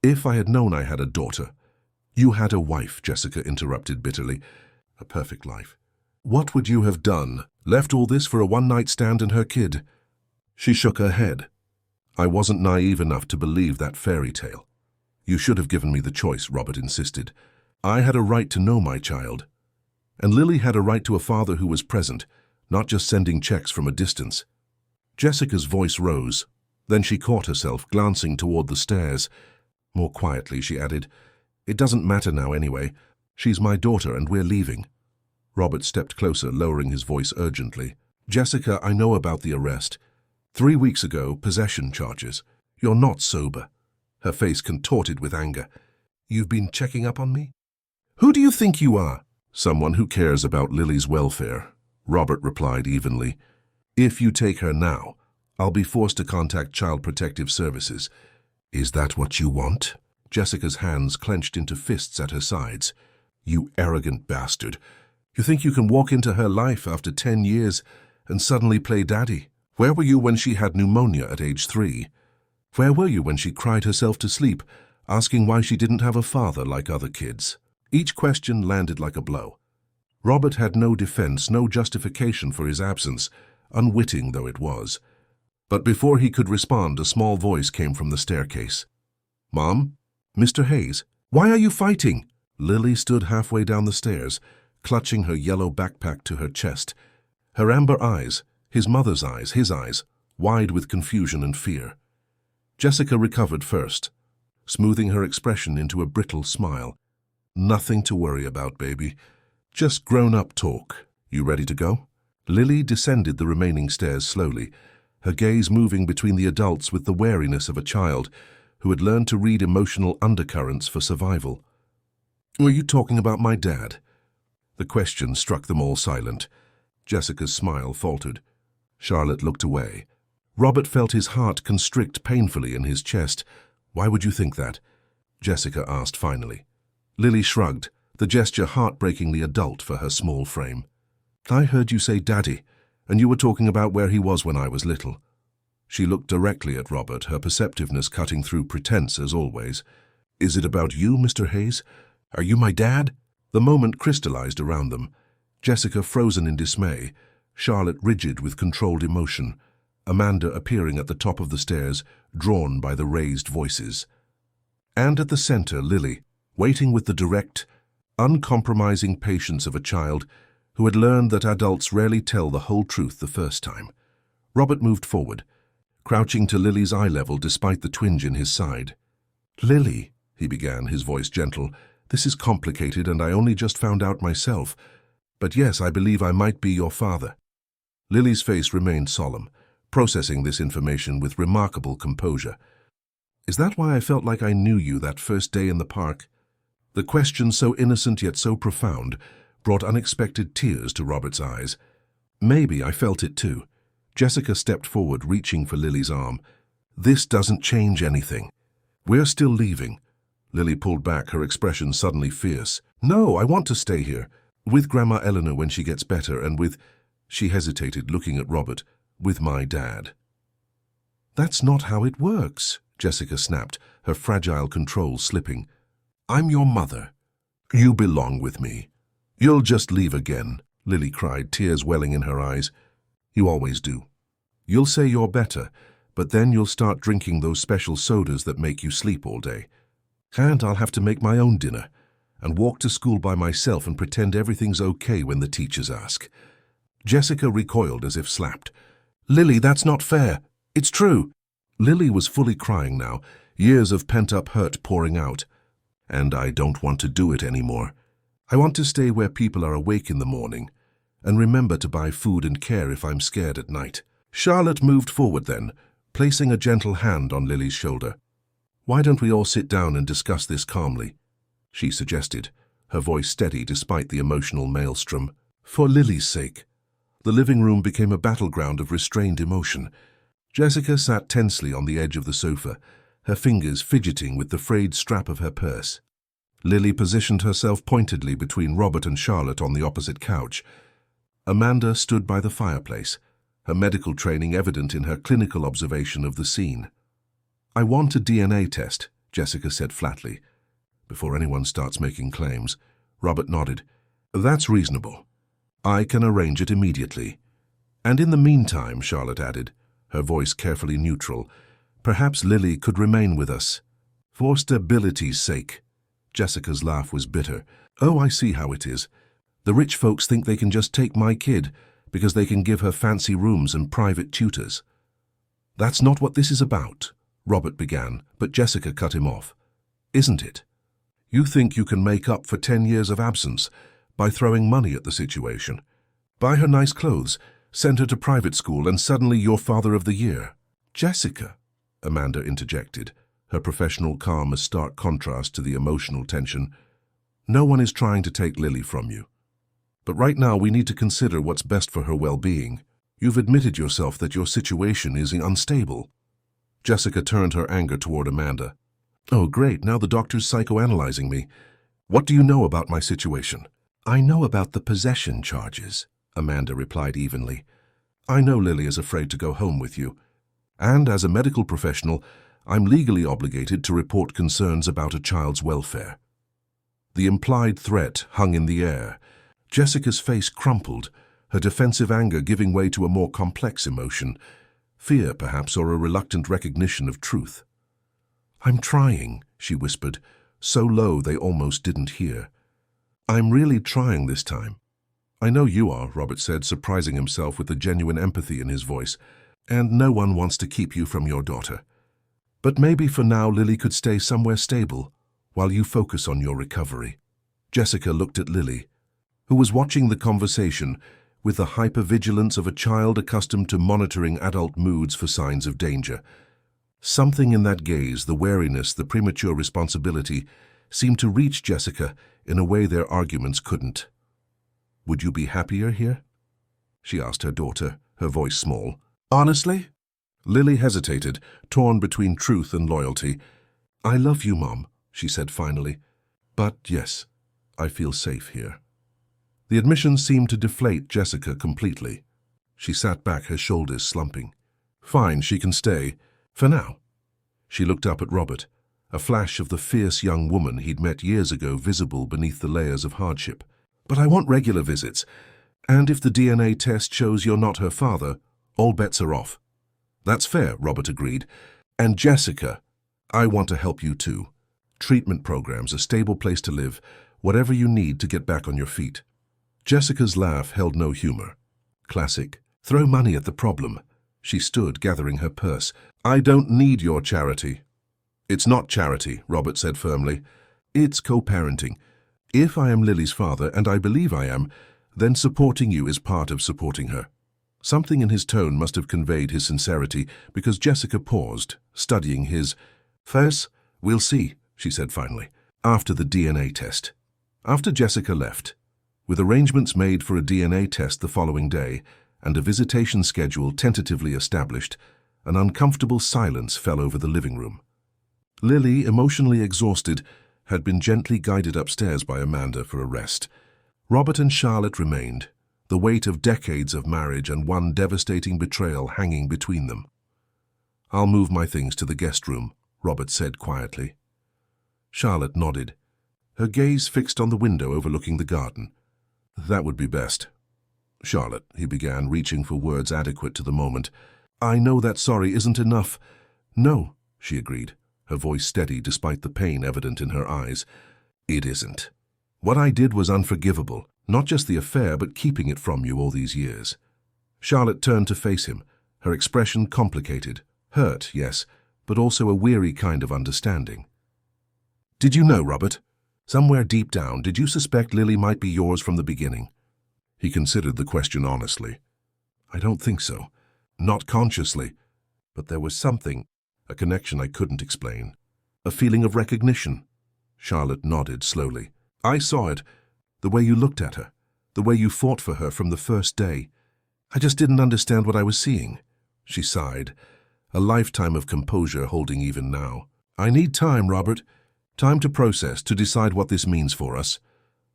"If I had known I had a daughter." "You had a wife," Jessica interrupted bitterly. "A perfect life. What would you have done? Left all this for a one-night stand and her kid?" She shook her head. "I wasn't naive enough to believe that fairy tale." "You should have given me the choice," Robert insisted. "I had a right to know my child. And Lily had a right to a father who was present, not just sending checks from a distance." Jessica's voice rose. Then she caught herself, glancing toward the stairs. More quietly, she added, "It doesn't matter now anyway. She's my daughter and we're leaving." Robert stepped closer, lowering his voice urgently. "Jessica, I know about the arrest. 3 weeks ago, possession charges. You're not sober." Her face contorted with anger. "You've been checking up on me?" "Who do you think you are?" "Someone who cares about Lily's welfare," Robert replied evenly. "If you take her now, I'll be forced to contact Child Protective Services." "Is that what you want?" Jessica's hands clenched into fists at her sides. "You arrogant bastard. You think you can walk into her life after 10 years and suddenly play daddy? Where were you when she had pneumonia at age 3? Where were you when she cried herself to sleep, asking why she didn't have a father like other kids?" Each question landed like a blow. Robert had no defense, no justification for his absence, unwitting though it was. But before he could respond, a small voice came from the staircase. "Mom? Mr. Hayes? Why are you fighting?" Lily stood halfway down the stairs, clutching her yellow backpack to her chest. Her amber eyes, his mother's eyes, his eyes, wide with confusion and fear. Jessica recovered first, smoothing her expression into a brittle smile. "Nothing to worry about, baby. Just grown-up talk. You ready to go?" Lily descended the remaining stairs slowly, her gaze moving between the adults with the wariness of a child who had learned to read emotional undercurrents for survival. Were you talking about my dad? The question struck them all silent. Jessica's smile faltered. Charlotte looked away. Robert felt his heart constrict painfully in his chest. Why would you think that? Jessica asked finally. Lily shrugged, the gesture heartbreakingly adult for her small frame. I heard you say Daddy, and you were talking about where he was when I was little. She looked directly at Robert, her perceptiveness cutting through pretense as always. Is it about you, Mr. Hayes? Are you my dad? The moment crystallized around them. Jessica frozen in dismay, Charlotte rigid with controlled emotion, Amanda appearing at the top of the stairs, drawn by the raised voices. And at the center, Lily, waiting with the direct, uncompromising patience of a child who had learned that adults rarely tell the whole truth the first time. Robert moved forward, crouching to Lily's eye level despite the twinge in his side. Lily, he began, his voice gentle, this is complicated and I only just found out myself. But yes, I believe I might be your father. Lily's face remained solemn, processing this information with remarkable composure. Is that why I felt like I knew you that first day in the park? The question, so innocent yet so profound, brought unexpected tears to Robert's eyes. Maybe I felt it too. Jessica stepped forward, reaching for Lily's arm. This doesn't change anything. We're still leaving. Lily pulled back, her expression suddenly fierce. No, I want to stay here. With Grandma Eleanor when she gets better and with... She hesitated, looking at Robert. With my dad. That's not how it works, Jessica snapped, her fragile control slipping. I'm your mother. You belong with me. You'll just leave again, Lily cried, tears welling in her eyes. You always do. You'll say you're better, but then you'll start drinking those special sodas that make you sleep all day. And I'll have to make my own dinner and walk to school by myself and pretend everything's okay when the teachers ask. Jessica recoiled as if slapped. Lily, that's not fair. It's true. Lily was fully crying now, years of pent-up hurt pouring out. And I don't want to do it anymore. I want to stay where people are awake in the morning and remember to buy food and care if I'm scared at night. Charlotte moved forward then, placing a gentle hand on Lily's shoulder. Why don't we all sit down and discuss this calmly? She suggested, her voice steady despite the emotional maelstrom. For Lily's sake. The living room became a battleground of restrained emotion. Jessica sat tensely on the edge of the sofa, her fingers fidgeting with the frayed strap of her purse. Lily positioned herself pointedly between Robert and Charlotte on the opposite couch. Amanda stood by the fireplace, her medical training evident in her clinical observation of the scene. I want a DNA test, Jessica said flatly. Before anyone starts making claims, Robert nodded. That's reasonable. I can arrange it immediately. And in the meantime, Charlotte added, her voice carefully neutral, perhaps Lily could remain with us. For stability's sake. Jessica's laugh was bitter. Oh, I see how it is. The rich folks think they can just take my kid because they can give her fancy rooms and private tutors. That's not what this is about, Robert began, but Jessica cut him off. Isn't it? You think you can make up for 10 years of absence by throwing money at the situation. Buy her nice clothes, send her to private school, and suddenly you're Father of the Year. Jessica, Amanda interjected, her professional calm a stark contrast to the emotional tension. No one is trying to take Lily from you. But right now we need to consider what's best for her well-being. You've admitted yourself that your situation is unstable. Jessica turned her anger toward Amanda. Oh, great, now the doctor's psychoanalyzing me. What do you know about my situation? I know about the possession charges, Amanda replied evenly. I know Lily is afraid to go home with you. And as a medical professional, I'm legally obligated to report concerns about a child's welfare. The implied threat hung in the air. Jessica's face crumpled, her defensive anger giving way to a more complex emotion, fear perhaps, or a reluctant recognition of truth. I'm trying, she whispered, so low they almost didn't hear. I'm really trying this time. I know you are, Robert said, surprising himself with the genuine empathy in his voice, and no one wants to keep you from your daughter. But maybe for now Lily could stay somewhere stable while you focus on your recovery. Jessica looked at Lily, who was watching the conversation with the hypervigilance of a child accustomed to monitoring adult moods for signs of danger. Something in that gaze, the wariness, the premature responsibility, seemed to reach Jessica in a way their arguments couldn't. "Would you be happier here?" she asked her daughter, her voice small. "Honestly?" Lily hesitated, torn between truth and loyalty. "I love you, Mom," she said finally. "But yes, I feel safe here." The admission seemed to deflate Jessica completely. She sat back, her shoulders slumping. "Fine, she can stay. For now." She looked up at Robert, a flash of the fierce young woman he'd met years ago visible beneath the layers of hardship. "But I want regular visits. And if the DNA test shows you're not her father, all bets are off." "That's fair," Robert agreed. "And Jessica, I want to help you too. Treatment programs, a stable place to live, whatever you need to get back on your feet." Jessica's laugh held no humor. Classic. Throw money at the problem. She stood, gathering her purse. "I don't need your charity." "It's not charity," Robert said firmly. "It's co-parenting. If I am Lily's father, and I believe I am, then supporting you is part of supporting her." Something in his tone must have conveyed his sincerity, because Jessica paused, studying his. "First, we'll see," she said finally, "after the DNA test." After Jessica left, with arrangements made for a DNA test the following day and a visitation schedule tentatively established, an uncomfortable silence fell over the living room. Lily, emotionally exhausted, had been gently guided upstairs by Amanda for a rest. Robert and Charlotte remained, the weight of decades of marriage and one devastating betrayal hanging between them. "I'll move my things to the guest room," Robert said quietly. Charlotte nodded, her gaze fixed on the window overlooking the garden. "That would be best." "Charlotte," he began, reaching for words adequate to the moment. "I know that sorry isn't enough." "No," she agreed, her voice steady despite the pain evident in her eyes. "It isn't. What I did was unforgivable, not just the affair, but keeping it from you all these years." Charlotte turned to face him, her expression complicated. Hurt, yes, but also a weary kind of understanding. "Did you know, Robert? Somewhere deep down, did you suspect Lily might be yours from the beginning?" He considered the question honestly. "I don't think so. Not consciously. But there was something, a connection I couldn't explain. A feeling of recognition." Charlotte nodded slowly. "I saw it. The way you looked at her. The way you fought for her from the first day. I just didn't understand what I was seeing." She sighed, a lifetime of composure holding even now. "I need time, Robert. Time to process, to decide what this means for us."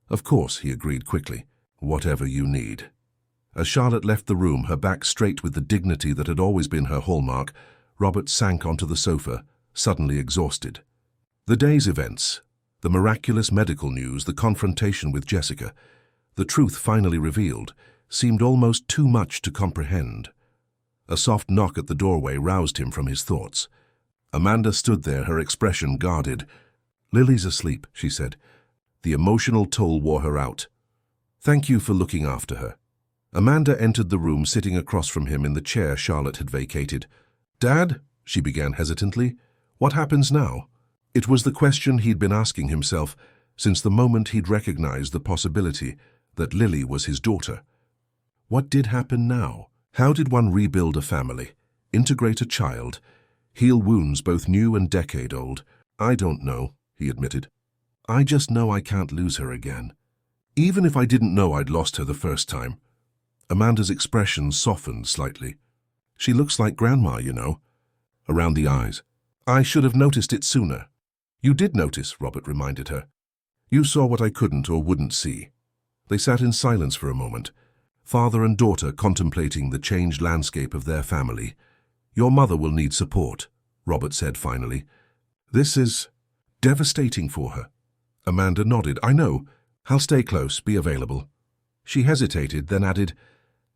"Of course," he agreed quickly. "Whatever you need." As Charlotte left the room, her back straight with the dignity that had always been her hallmark, Robert sank onto the sofa, suddenly exhausted. The day's events, the miraculous medical news, the confrontation with Jessica, the truth finally revealed, seemed almost too much to comprehend. A soft knock at the doorway roused him from his thoughts. Amanda stood there, her expression guarded. "Lily's asleep," she said. The emotional toll wore her out. "Thank you for looking after her." Amanda entered the room, sitting across from him in the chair Charlotte had vacated. "Dad," she began hesitantly, "what happens now?" It was the question he'd been asking himself since the moment he'd recognized the possibility that Lily was his daughter. What did happen now? How did one rebuild a family, integrate a child, heal wounds both new and decade-old? "I don't know," he admitted. "I just know I can't lose her again. Even if I didn't know I'd lost her the first time." Amanda's expression softened slightly. "She looks like Grandma, you know." Around the eyes. "I should have noticed it sooner." "You did notice," Robert reminded her. "You saw what I couldn't or wouldn't see." They sat in silence for a moment, father and daughter contemplating the changed landscape of their family. "Your mother will need support," Robert said finally. "This is devastating for her." Amanda nodded. "I know. I'll stay close, be available." She hesitated, then added,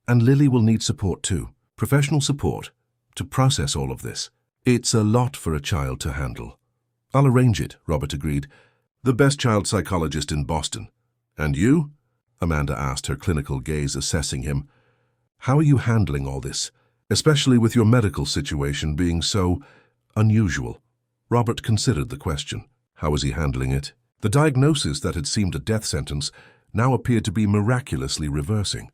"And Lily will need support too, professional support, to process all of this. It's a lot for a child to handle." "I'll arrange it," Robert agreed. "The best child psychologist in Boston." "And you?" Amanda asked, her clinical gaze assessing him. "How are you handling all this, especially with your medical situation being so unusual?" Robert considered the question. How was he handling it? The diagnosis that had seemed a death sentence now appeared to be miraculously reversing.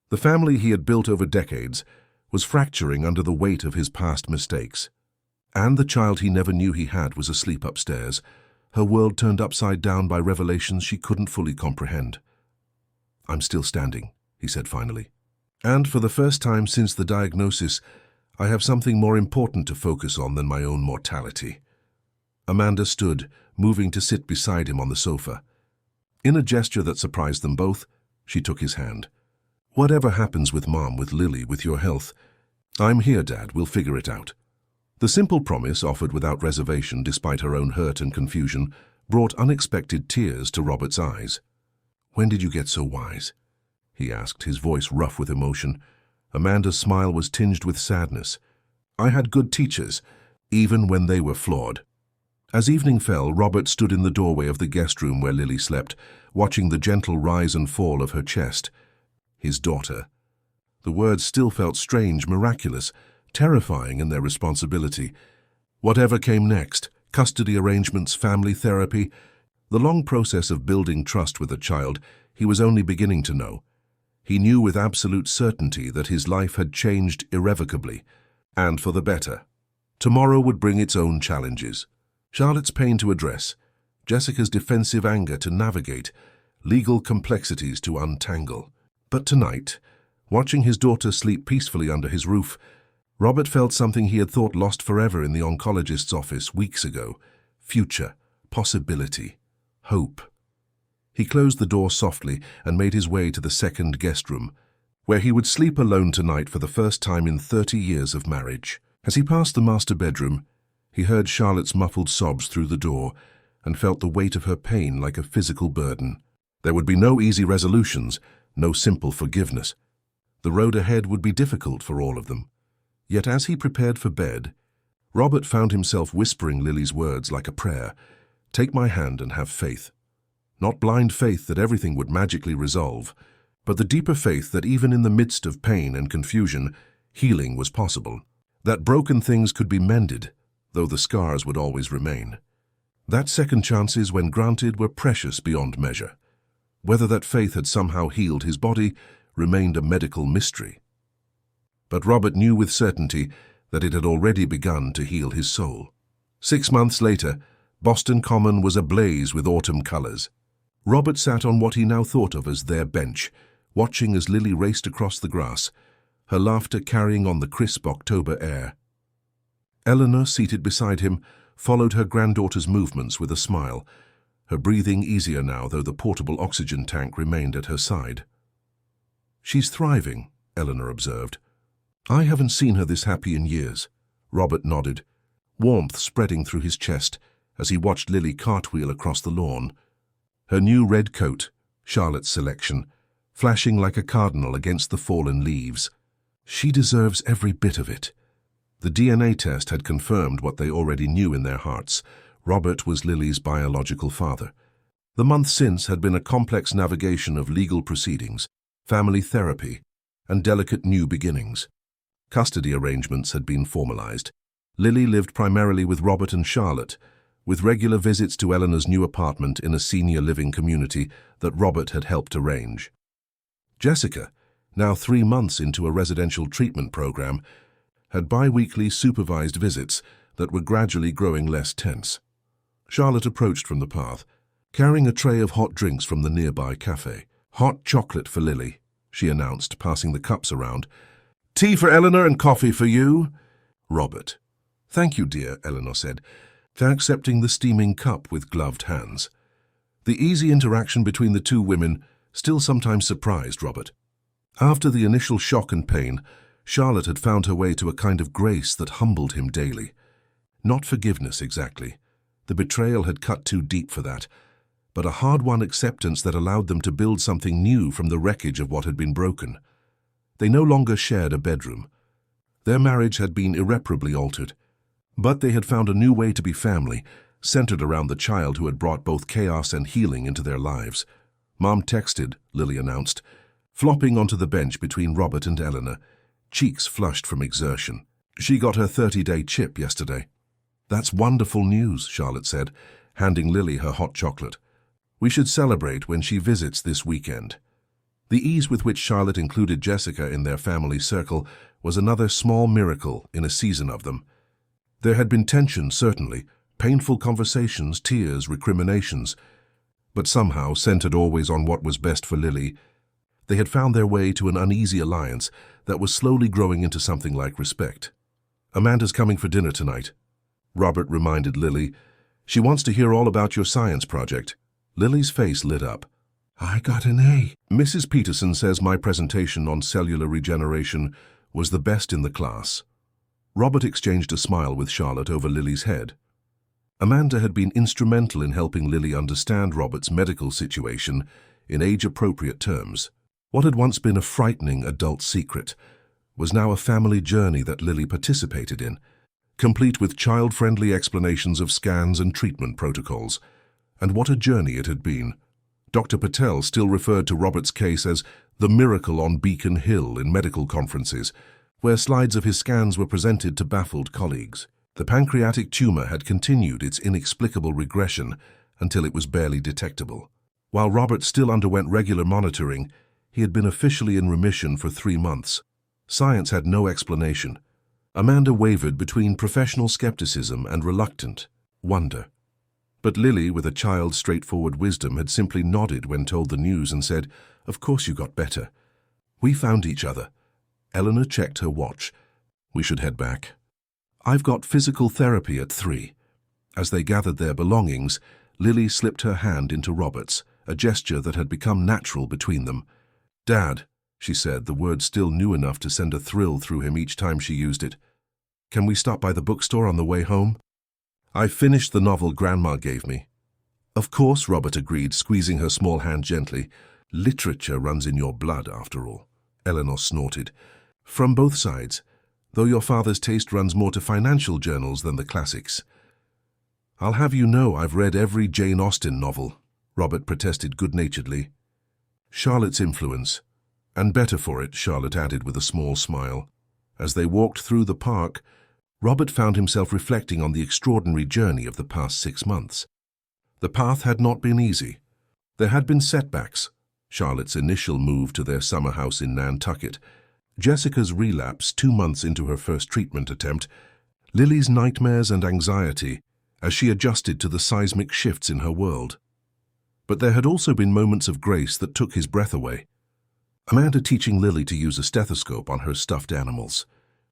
The family he had built over decades was fracturing under the weight of his past mistakes. And the child he never knew he had was asleep upstairs, her world turned upside down by revelations she couldn't fully comprehend. "I'm still standing," he said finally. "And for the first time since the diagnosis, I have something more important to focus on than my own mortality." Amanda stood, moving to sit beside him on the sofa. In a gesture that surprised them both, she took his hand. "Whatever happens with Mom, with Lily, with your health, I'm here, Dad, we'll figure it out." The simple promise, offered without reservation despite her own hurt and confusion, brought unexpected tears to Robert's eyes. "When did you get so wise?" he asked, his voice rough with emotion. Amanda's smile was tinged with sadness. "I had good teachers, even when they were flawed." As evening fell, Robert stood in the doorway of the guest room where Lily slept, watching the gentle rise and fall of her chest. His daughter. The words still felt strange, miraculous, terrifying in their responsibility. Whatever came next, custody arrangements, family therapy, the long process of building trust with a child, he was only beginning to know. He knew with absolute certainty that his life had changed irrevocably, and for the better. Tomorrow would bring its own challenges. Charlotte's pain to address, Jessica's defensive anger to navigate, legal complexities to untangle. But tonight, watching his daughter sleep peacefully under his roof, Robert felt something he had thought lost forever in the oncologist's office weeks ago: future, possibility, hope. He closed the door softly and made his way to the second guest room, where he would sleep alone tonight for the first time in 30 years of marriage. As he passed the master bedroom, he heard Charlotte's muffled sobs through the door and felt the weight of her pain like a physical burden. There would be no easy resolutions, no simple forgiveness. The road ahead would be difficult for all of them. Yet as he prepared for bed, Robert found himself whispering Lily's words like a prayer: "Take my hand and have faith." Not blind faith that everything would magically resolve, but the deeper faith that even in the midst of pain and confusion, healing was possible. That broken things could be mended, though the scars would always remain. That second chances, when granted, were precious beyond measure. Whether that faith had somehow healed his body remained a medical mystery. But Robert knew with certainty that it had already begun to heal his soul. 6 months later, Boston Common was ablaze with autumn colors. Robert sat on what he now thought of as their bench, watching as Lily raced across the grass, her laughter carrying on the crisp October air. Eleanor, seated beside him, followed her granddaughter's movements with a smile, her breathing easier now, though the portable oxygen tank remained at her side. "She's thriving," Eleanor observed. "I haven't seen her this happy in years." Robert nodded, warmth spreading through his chest as he watched Lily cartwheel across the lawn. Her new red coat, Charlotte's selection, flashing like a cardinal against the fallen leaves. She deserves every bit of it. The DNA test had confirmed what they already knew in their hearts. Robert was Lily's biological father. The month since had been a complex navigation of legal proceedings, family therapy, and delicate new beginnings. Custody arrangements had been formalized. Lily lived primarily with Robert and Charlotte, with regular visits to Eleanor's new apartment in a senior living community that Robert had helped arrange. Jessica, now 3 months into a residential treatment program, had bi-weekly supervised visits that were gradually growing less tense. Charlotte approached from the path, carrying a tray of hot drinks from the nearby cafe. "Hot chocolate for Lily," she announced, passing the cups around. "Tea for Eleanor and coffee for you." Robert. "Thank you, dear," Eleanor said, accepting the steaming cup with gloved hands. The easy interaction between the two women still sometimes surprised Robert. After the initial shock and pain, Charlotte had found her way to a kind of grace that humbled him daily. Not forgiveness exactly. The betrayal had cut too deep for that, but a hard-won acceptance that allowed them to build something new from the wreckage of what had been broken. They no longer shared a bedroom. Their marriage had been irreparably altered, but they had found a new way to be family, centered around the child who had brought both chaos and healing into their lives. "Mom texted," Lily announced, flopping onto the bench between Robert and Eleanor, cheeks flushed from exertion. "She got her 30-day chip yesterday." "That's wonderful news," Charlotte said, handing Lily her hot chocolate. "We should celebrate when she visits this weekend." The ease with which Charlotte included Jessica in their family circle was another small miracle in a season of them. There had been tension, certainly, Painful conversations, tears, recriminations, but somehow, centered always on what was best for Lily, they had found their way to an uneasy alliance that was slowly growing into something like respect. "Amanda's coming for dinner tonight," Robert reminded Lily. "She wants to hear all about your science project." Lily's face lit up. "I got an A. Mrs. Peterson says my presentation on cellular regeneration was the best in the class." Robert exchanged a smile with Charlotte over Lily's head. Amanda had been instrumental in helping Lily understand Robert's medical situation in age-appropriate terms. What had once been a frightening adult secret was now a family journey that Lily participated in, complete with child-friendly explanations of scans and treatment protocols. And what a journey it had been. Dr. Patel still referred to Robert's case as the miracle on Beacon Hill in medical conferences, where slides of his scans were presented to baffled colleagues. The pancreatic tumor had continued its inexplicable regression until it was barely detectable. While Robert still underwent regular monitoring, he had been officially in remission for 3 months. Science had no explanation. Amanda wavered between professional skepticism and reluctant wonder. But Lily, with a child's straightforward wisdom, had simply nodded when told the news and said, "Of course you got better. We found each other." Eleanor checked her watch. "We should head back. I've got physical therapy at 3. As they gathered their belongings, Lily slipped her hand into Robert's, a gesture that had become natural between them. "Dad," she said, the word still new enough to send a thrill through him each time she used it. "Can we stop by the bookstore on the way home? I finished the novel Grandma gave me." "Of course," Robert agreed, squeezing her small hand gently. "Literature runs in your blood, after all," Eleanor snorted. "From both sides, though your father's taste runs more to financial journals than the classics." "I'll have you know I've read every Jane Austen novel," Robert protested good-naturedly. "Charlotte's influence, and better for it," Charlotte added with a small smile. As they walked through the park, Robert found himself reflecting on the extraordinary journey of the past 6 months. The path had not been easy. There had been setbacks: Charlotte's initial move to their summer house in Nantucket, Jessica's relapse 2 months into her first treatment attempt, Lily's nightmares and anxiety as she adjusted to the seismic shifts in her world. But there had also been moments of grace that took his breath away. Amanda teaching Lily to use a stethoscope on her stuffed animals.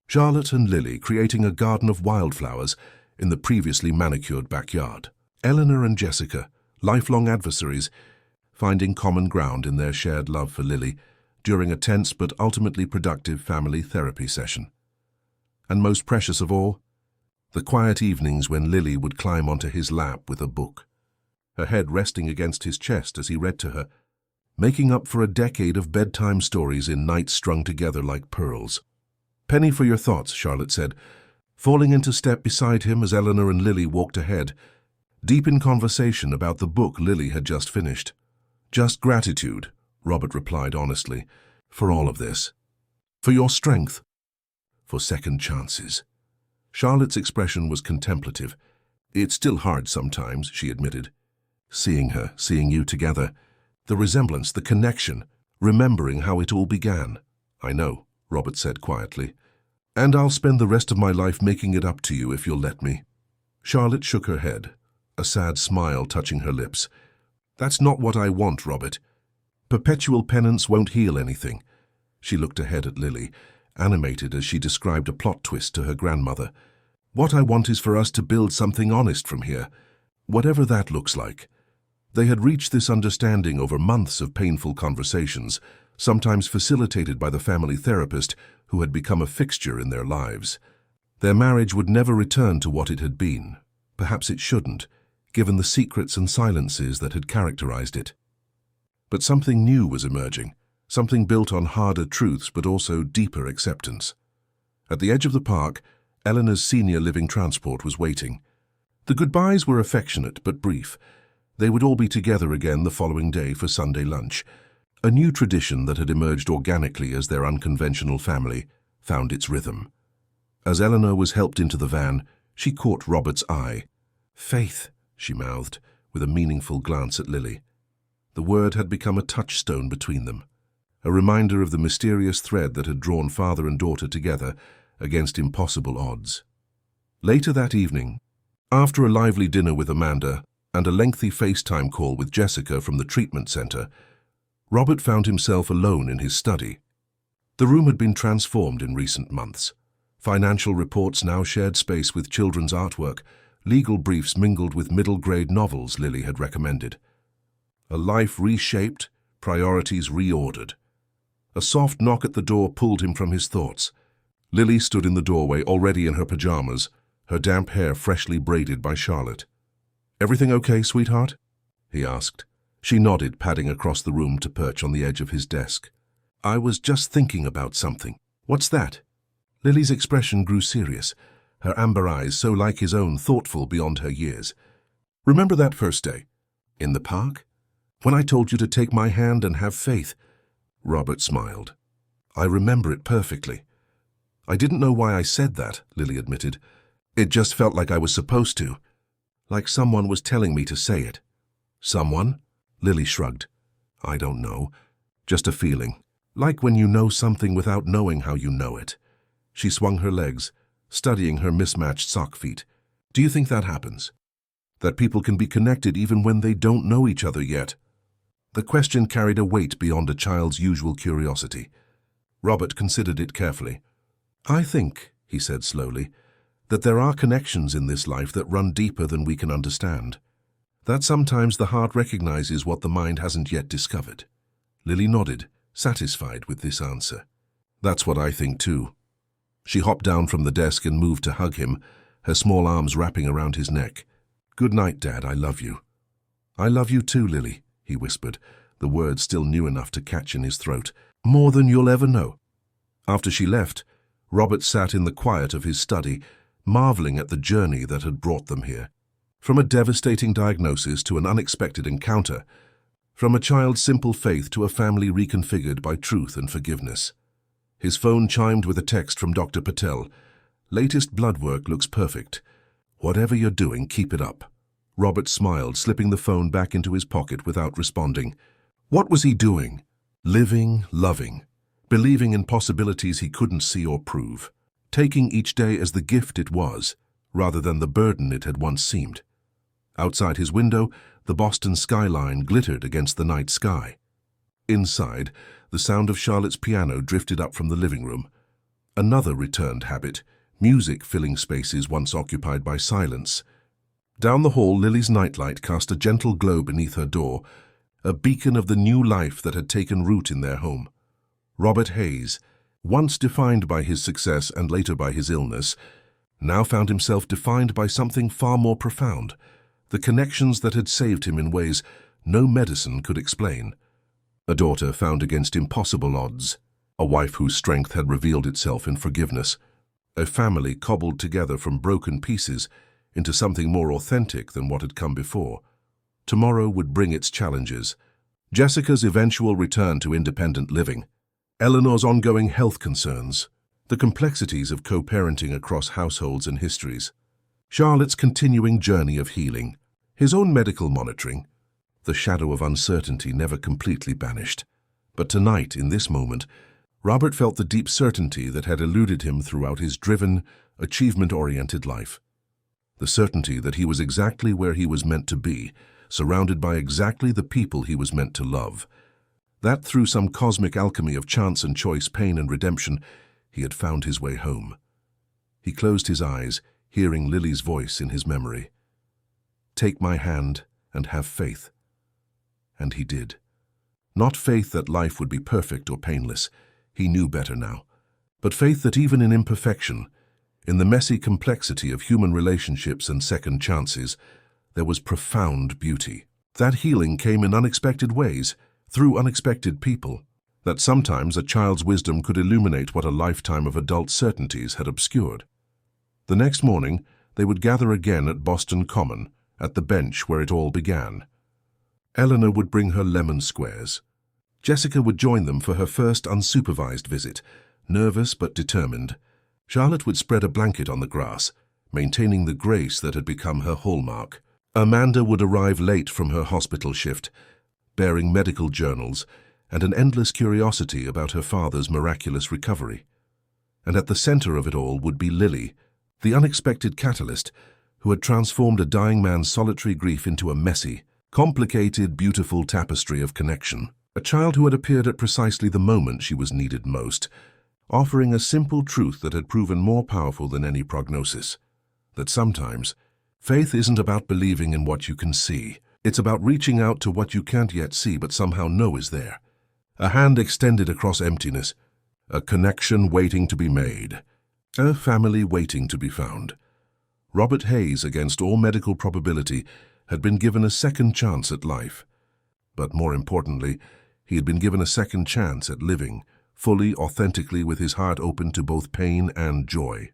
Charlotte and Lily creating a garden of wildflowers in the previously manicured backyard. Eleanor and Jessica, lifelong adversaries, finding common ground in their shared love for Lily during a tense but ultimately productive family therapy session. And most precious of all, the quiet evenings when Lily would climb onto his lap with a book, her head resting against his chest as he read to her, making up for a decade of bedtime stories in nights strung together like pearls. "Penny for your thoughts," Charlotte said, falling into step beside him as Eleanor and Lily walked ahead, deep in conversation about the book Lily had just finished. "Just gratitude," Robert replied honestly, "for all of this. For your strength. For second chances." Charlotte's expression was contemplative. "It's still hard sometimes," she admitted. "Seeing her, seeing you together. The resemblance, the connection, remembering how it all began." "I know," Robert said quietly. "And I'll spend the rest of my life making it up to you if you'll let me." Charlotte shook her head, a sad smile touching her lips. "That's not what I want, Robert. Perpetual penance won't heal anything." She looked ahead at Lily, animated as she described a plot twist to her grandmother. "What I want is for us to build something honest from here, whatever that looks like." They had reached this understanding over months of painful conversations, sometimes facilitated by the family therapist who had become a fixture in their lives. Their marriage would never return to what it had been. Perhaps it shouldn't, given the secrets and silences that had characterized it. But something new was emerging, something built on harder truths but also deeper acceptance. At the edge of the park, Eleanor's senior living transport was waiting. The goodbyes were affectionate but brief. They would all be together again the following day for Sunday lunch, a new tradition that had emerged organically as their unconventional family found its rhythm. As Eleanor was helped into the van, she caught Robert's eye. "Faith," she mouthed, with a meaningful glance at Lily. The word had become a touchstone between them, a reminder of the mysterious thread that had drawn father and daughter together against impossible odds. Later that evening, After a lively dinner with Amanda and a lengthy FaceTime call with Jessica from the treatment center, Robert found himself alone in his study. The room had been transformed in recent months. Financial reports now shared space with children's artwork, legal briefs mingled with middle-grade novels Lily had recommended. A life reshaped, priorities reordered. A soft knock at the door pulled him from his thoughts. Lily stood in the doorway, already in her pajamas, her damp hair freshly braided by Charlotte. "Everything okay, sweetheart?" he asked. She nodded, padding across the room to perch on the edge of his desk. "I was just thinking about something." "What's that?" Lily's expression grew serious, her amber eyes so like his own, thoughtful beyond her years. "Remember that first day? In the park? When I told you to take my hand and have faith?" Robert smiled. "I remember it perfectly." "I didn't know why I said that," Lily admitted. "It just felt like I was supposed to. Like someone was telling me to say it." "Someone?" Lily shrugged. "I don't know. Just a feeling. Like when you know something without knowing how you know it." She swung her legs, studying her mismatched sock feet. "Do you think that happens? That people can be connected even when they don't know each other yet?" The question carried a weight beyond a child's usual curiosity. Robert considered it carefully. "I think," he said slowly, "that there are connections in this life that run deeper than we can understand. That sometimes the heart recognizes what the mind hasn't yet discovered." Lily nodded, satisfied with this answer. "That's what I think too." She hopped down from the desk and moved to hug him, her small arms wrapping around his neck. "Good night, Dad. I love you." "I love you too, Lily," he whispered, the words still new enough to catch in his throat. "More than you'll ever know." After she left, Robert sat in the quiet of his study, marveling at the journey that had brought them here. From a devastating diagnosis to an unexpected encounter, from a child's simple faith to a family reconfigured by truth and forgiveness. His phone chimed with a text from Dr. Patel. "Latest blood work looks perfect. Whatever you're doing, keep it up." Robert smiled, slipping the phone back into his pocket without responding. What was he doing? Living, loving, believing in possibilities he couldn't see or prove, taking each day as the gift it was, rather than the burden it had once seemed. Outside his window, the Boston skyline glittered against the night sky. Inside, the sound of Charlotte's piano drifted up from the living room. Another returned habit, music filling spaces once occupied by silence. Down the hall, Lily's nightlight cast a gentle glow beneath her door, a beacon of the new life that had taken root in their home. Robert Hayes, once defined by his success and later by his illness, now found himself defined by something far more profound, the connections that had saved him in ways no medicine could explain. A daughter found against impossible odds, a wife whose strength had revealed itself in forgiveness, a family cobbled together from broken pieces into something more authentic than what had come before. Tomorrow would bring its challenges. Jessica's eventual return to independent living, Eleanor's ongoing health concerns, the complexities of co-parenting across households and histories, Charlotte's continuing journey of healing, his own medical monitoring. The shadow of uncertainty never completely banished. But tonight, in this moment, Robert felt the deep certainty that had eluded him throughout his driven, achievement-oriented life. The certainty that he was exactly where he was meant to be, surrounded by exactly the people he was meant to love. That through some cosmic alchemy of chance and choice, pain and redemption, he had found his way home. He closed his eyes, hearing Lily's voice in his memory. "Take my hand and have faith." And he did. Not faith that life would be perfect or painless, he knew better now, but faith that even in imperfection, in the messy complexity of human relationships and second chances, there was profound beauty. That healing came in unexpected ways, through unexpected people, that sometimes a child's wisdom could illuminate what a lifetime of adult certainties had obscured. The next morning, they would gather again at Boston Common, at the bench where it all began. Eleanor would bring her lemon squares. Jessica would join them for her first unsupervised visit, nervous but determined. Charlotte would spread a blanket on the grass, maintaining the grace that had become her hallmark. Amanda would arrive late from her hospital shift, bearing medical journals and an endless curiosity about her father's miraculous recovery. And at the center of it all would be Lily, the unexpected catalyst, who had transformed a dying man's solitary grief into a messy, complicated, beautiful tapestry of connection. A child who had appeared at precisely the moment she was needed most, offering a simple truth that had proven more powerful than any prognosis. That sometimes, faith isn't about believing in what you can see. It's about reaching out to what you can't yet see but somehow know is there. A hand extended across emptiness, a connection waiting to be made, a family waiting to be found. Robert Hayes, against all medical probability, had been given a second chance at life. But more importantly, he had been given a second chance at living, fully, authentically, with his heart open to both pain and joy.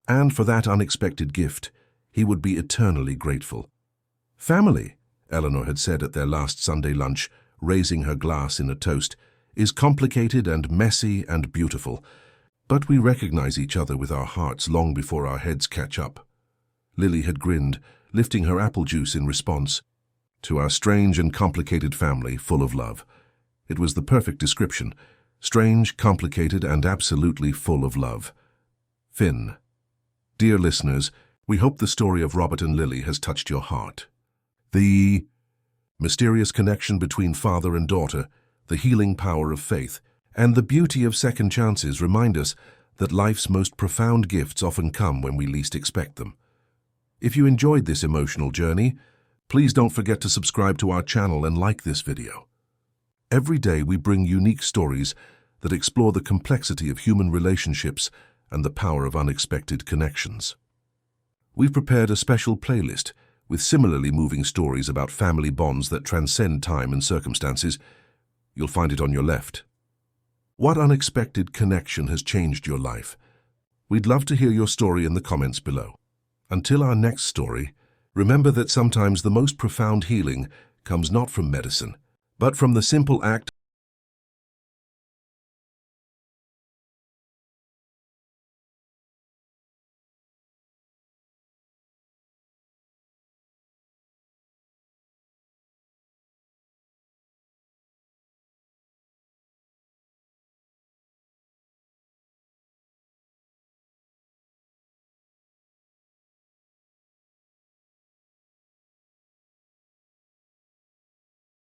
And for that unexpected gift, he would be eternally grateful. Family, Eleanor had said at their last Sunday lunch, raising her glass in a toast, is complicated and messy and beautiful, but we recognize each other with our hearts long before our heads catch up. Lily had grinned, lifting her apple juice in response. To our strange and complicated family, full of love. It was the perfect description. Strange, complicated, and absolutely full of love. Finn. Dear listeners, we hope the story of Robert and Lily has touched your heart. The mysterious connection between father and daughter, the healing power of faith, and the beauty of second chances remind us that life's most profound gifts often come when we least expect them. If you enjoyed this emotional journey, please don't forget to subscribe to our channel and like this video. Every day we bring unique stories that explore the complexity of human relationships and the power of unexpected connections. We've prepared a special playlist with similarly moving stories about family bonds that transcend time and circumstances. You'll find it on your left. What unexpected connection has changed your life? We'd love to hear your story in the comments below. Until our next story, remember that sometimes the most profound healing comes not from medicine, but from the simple act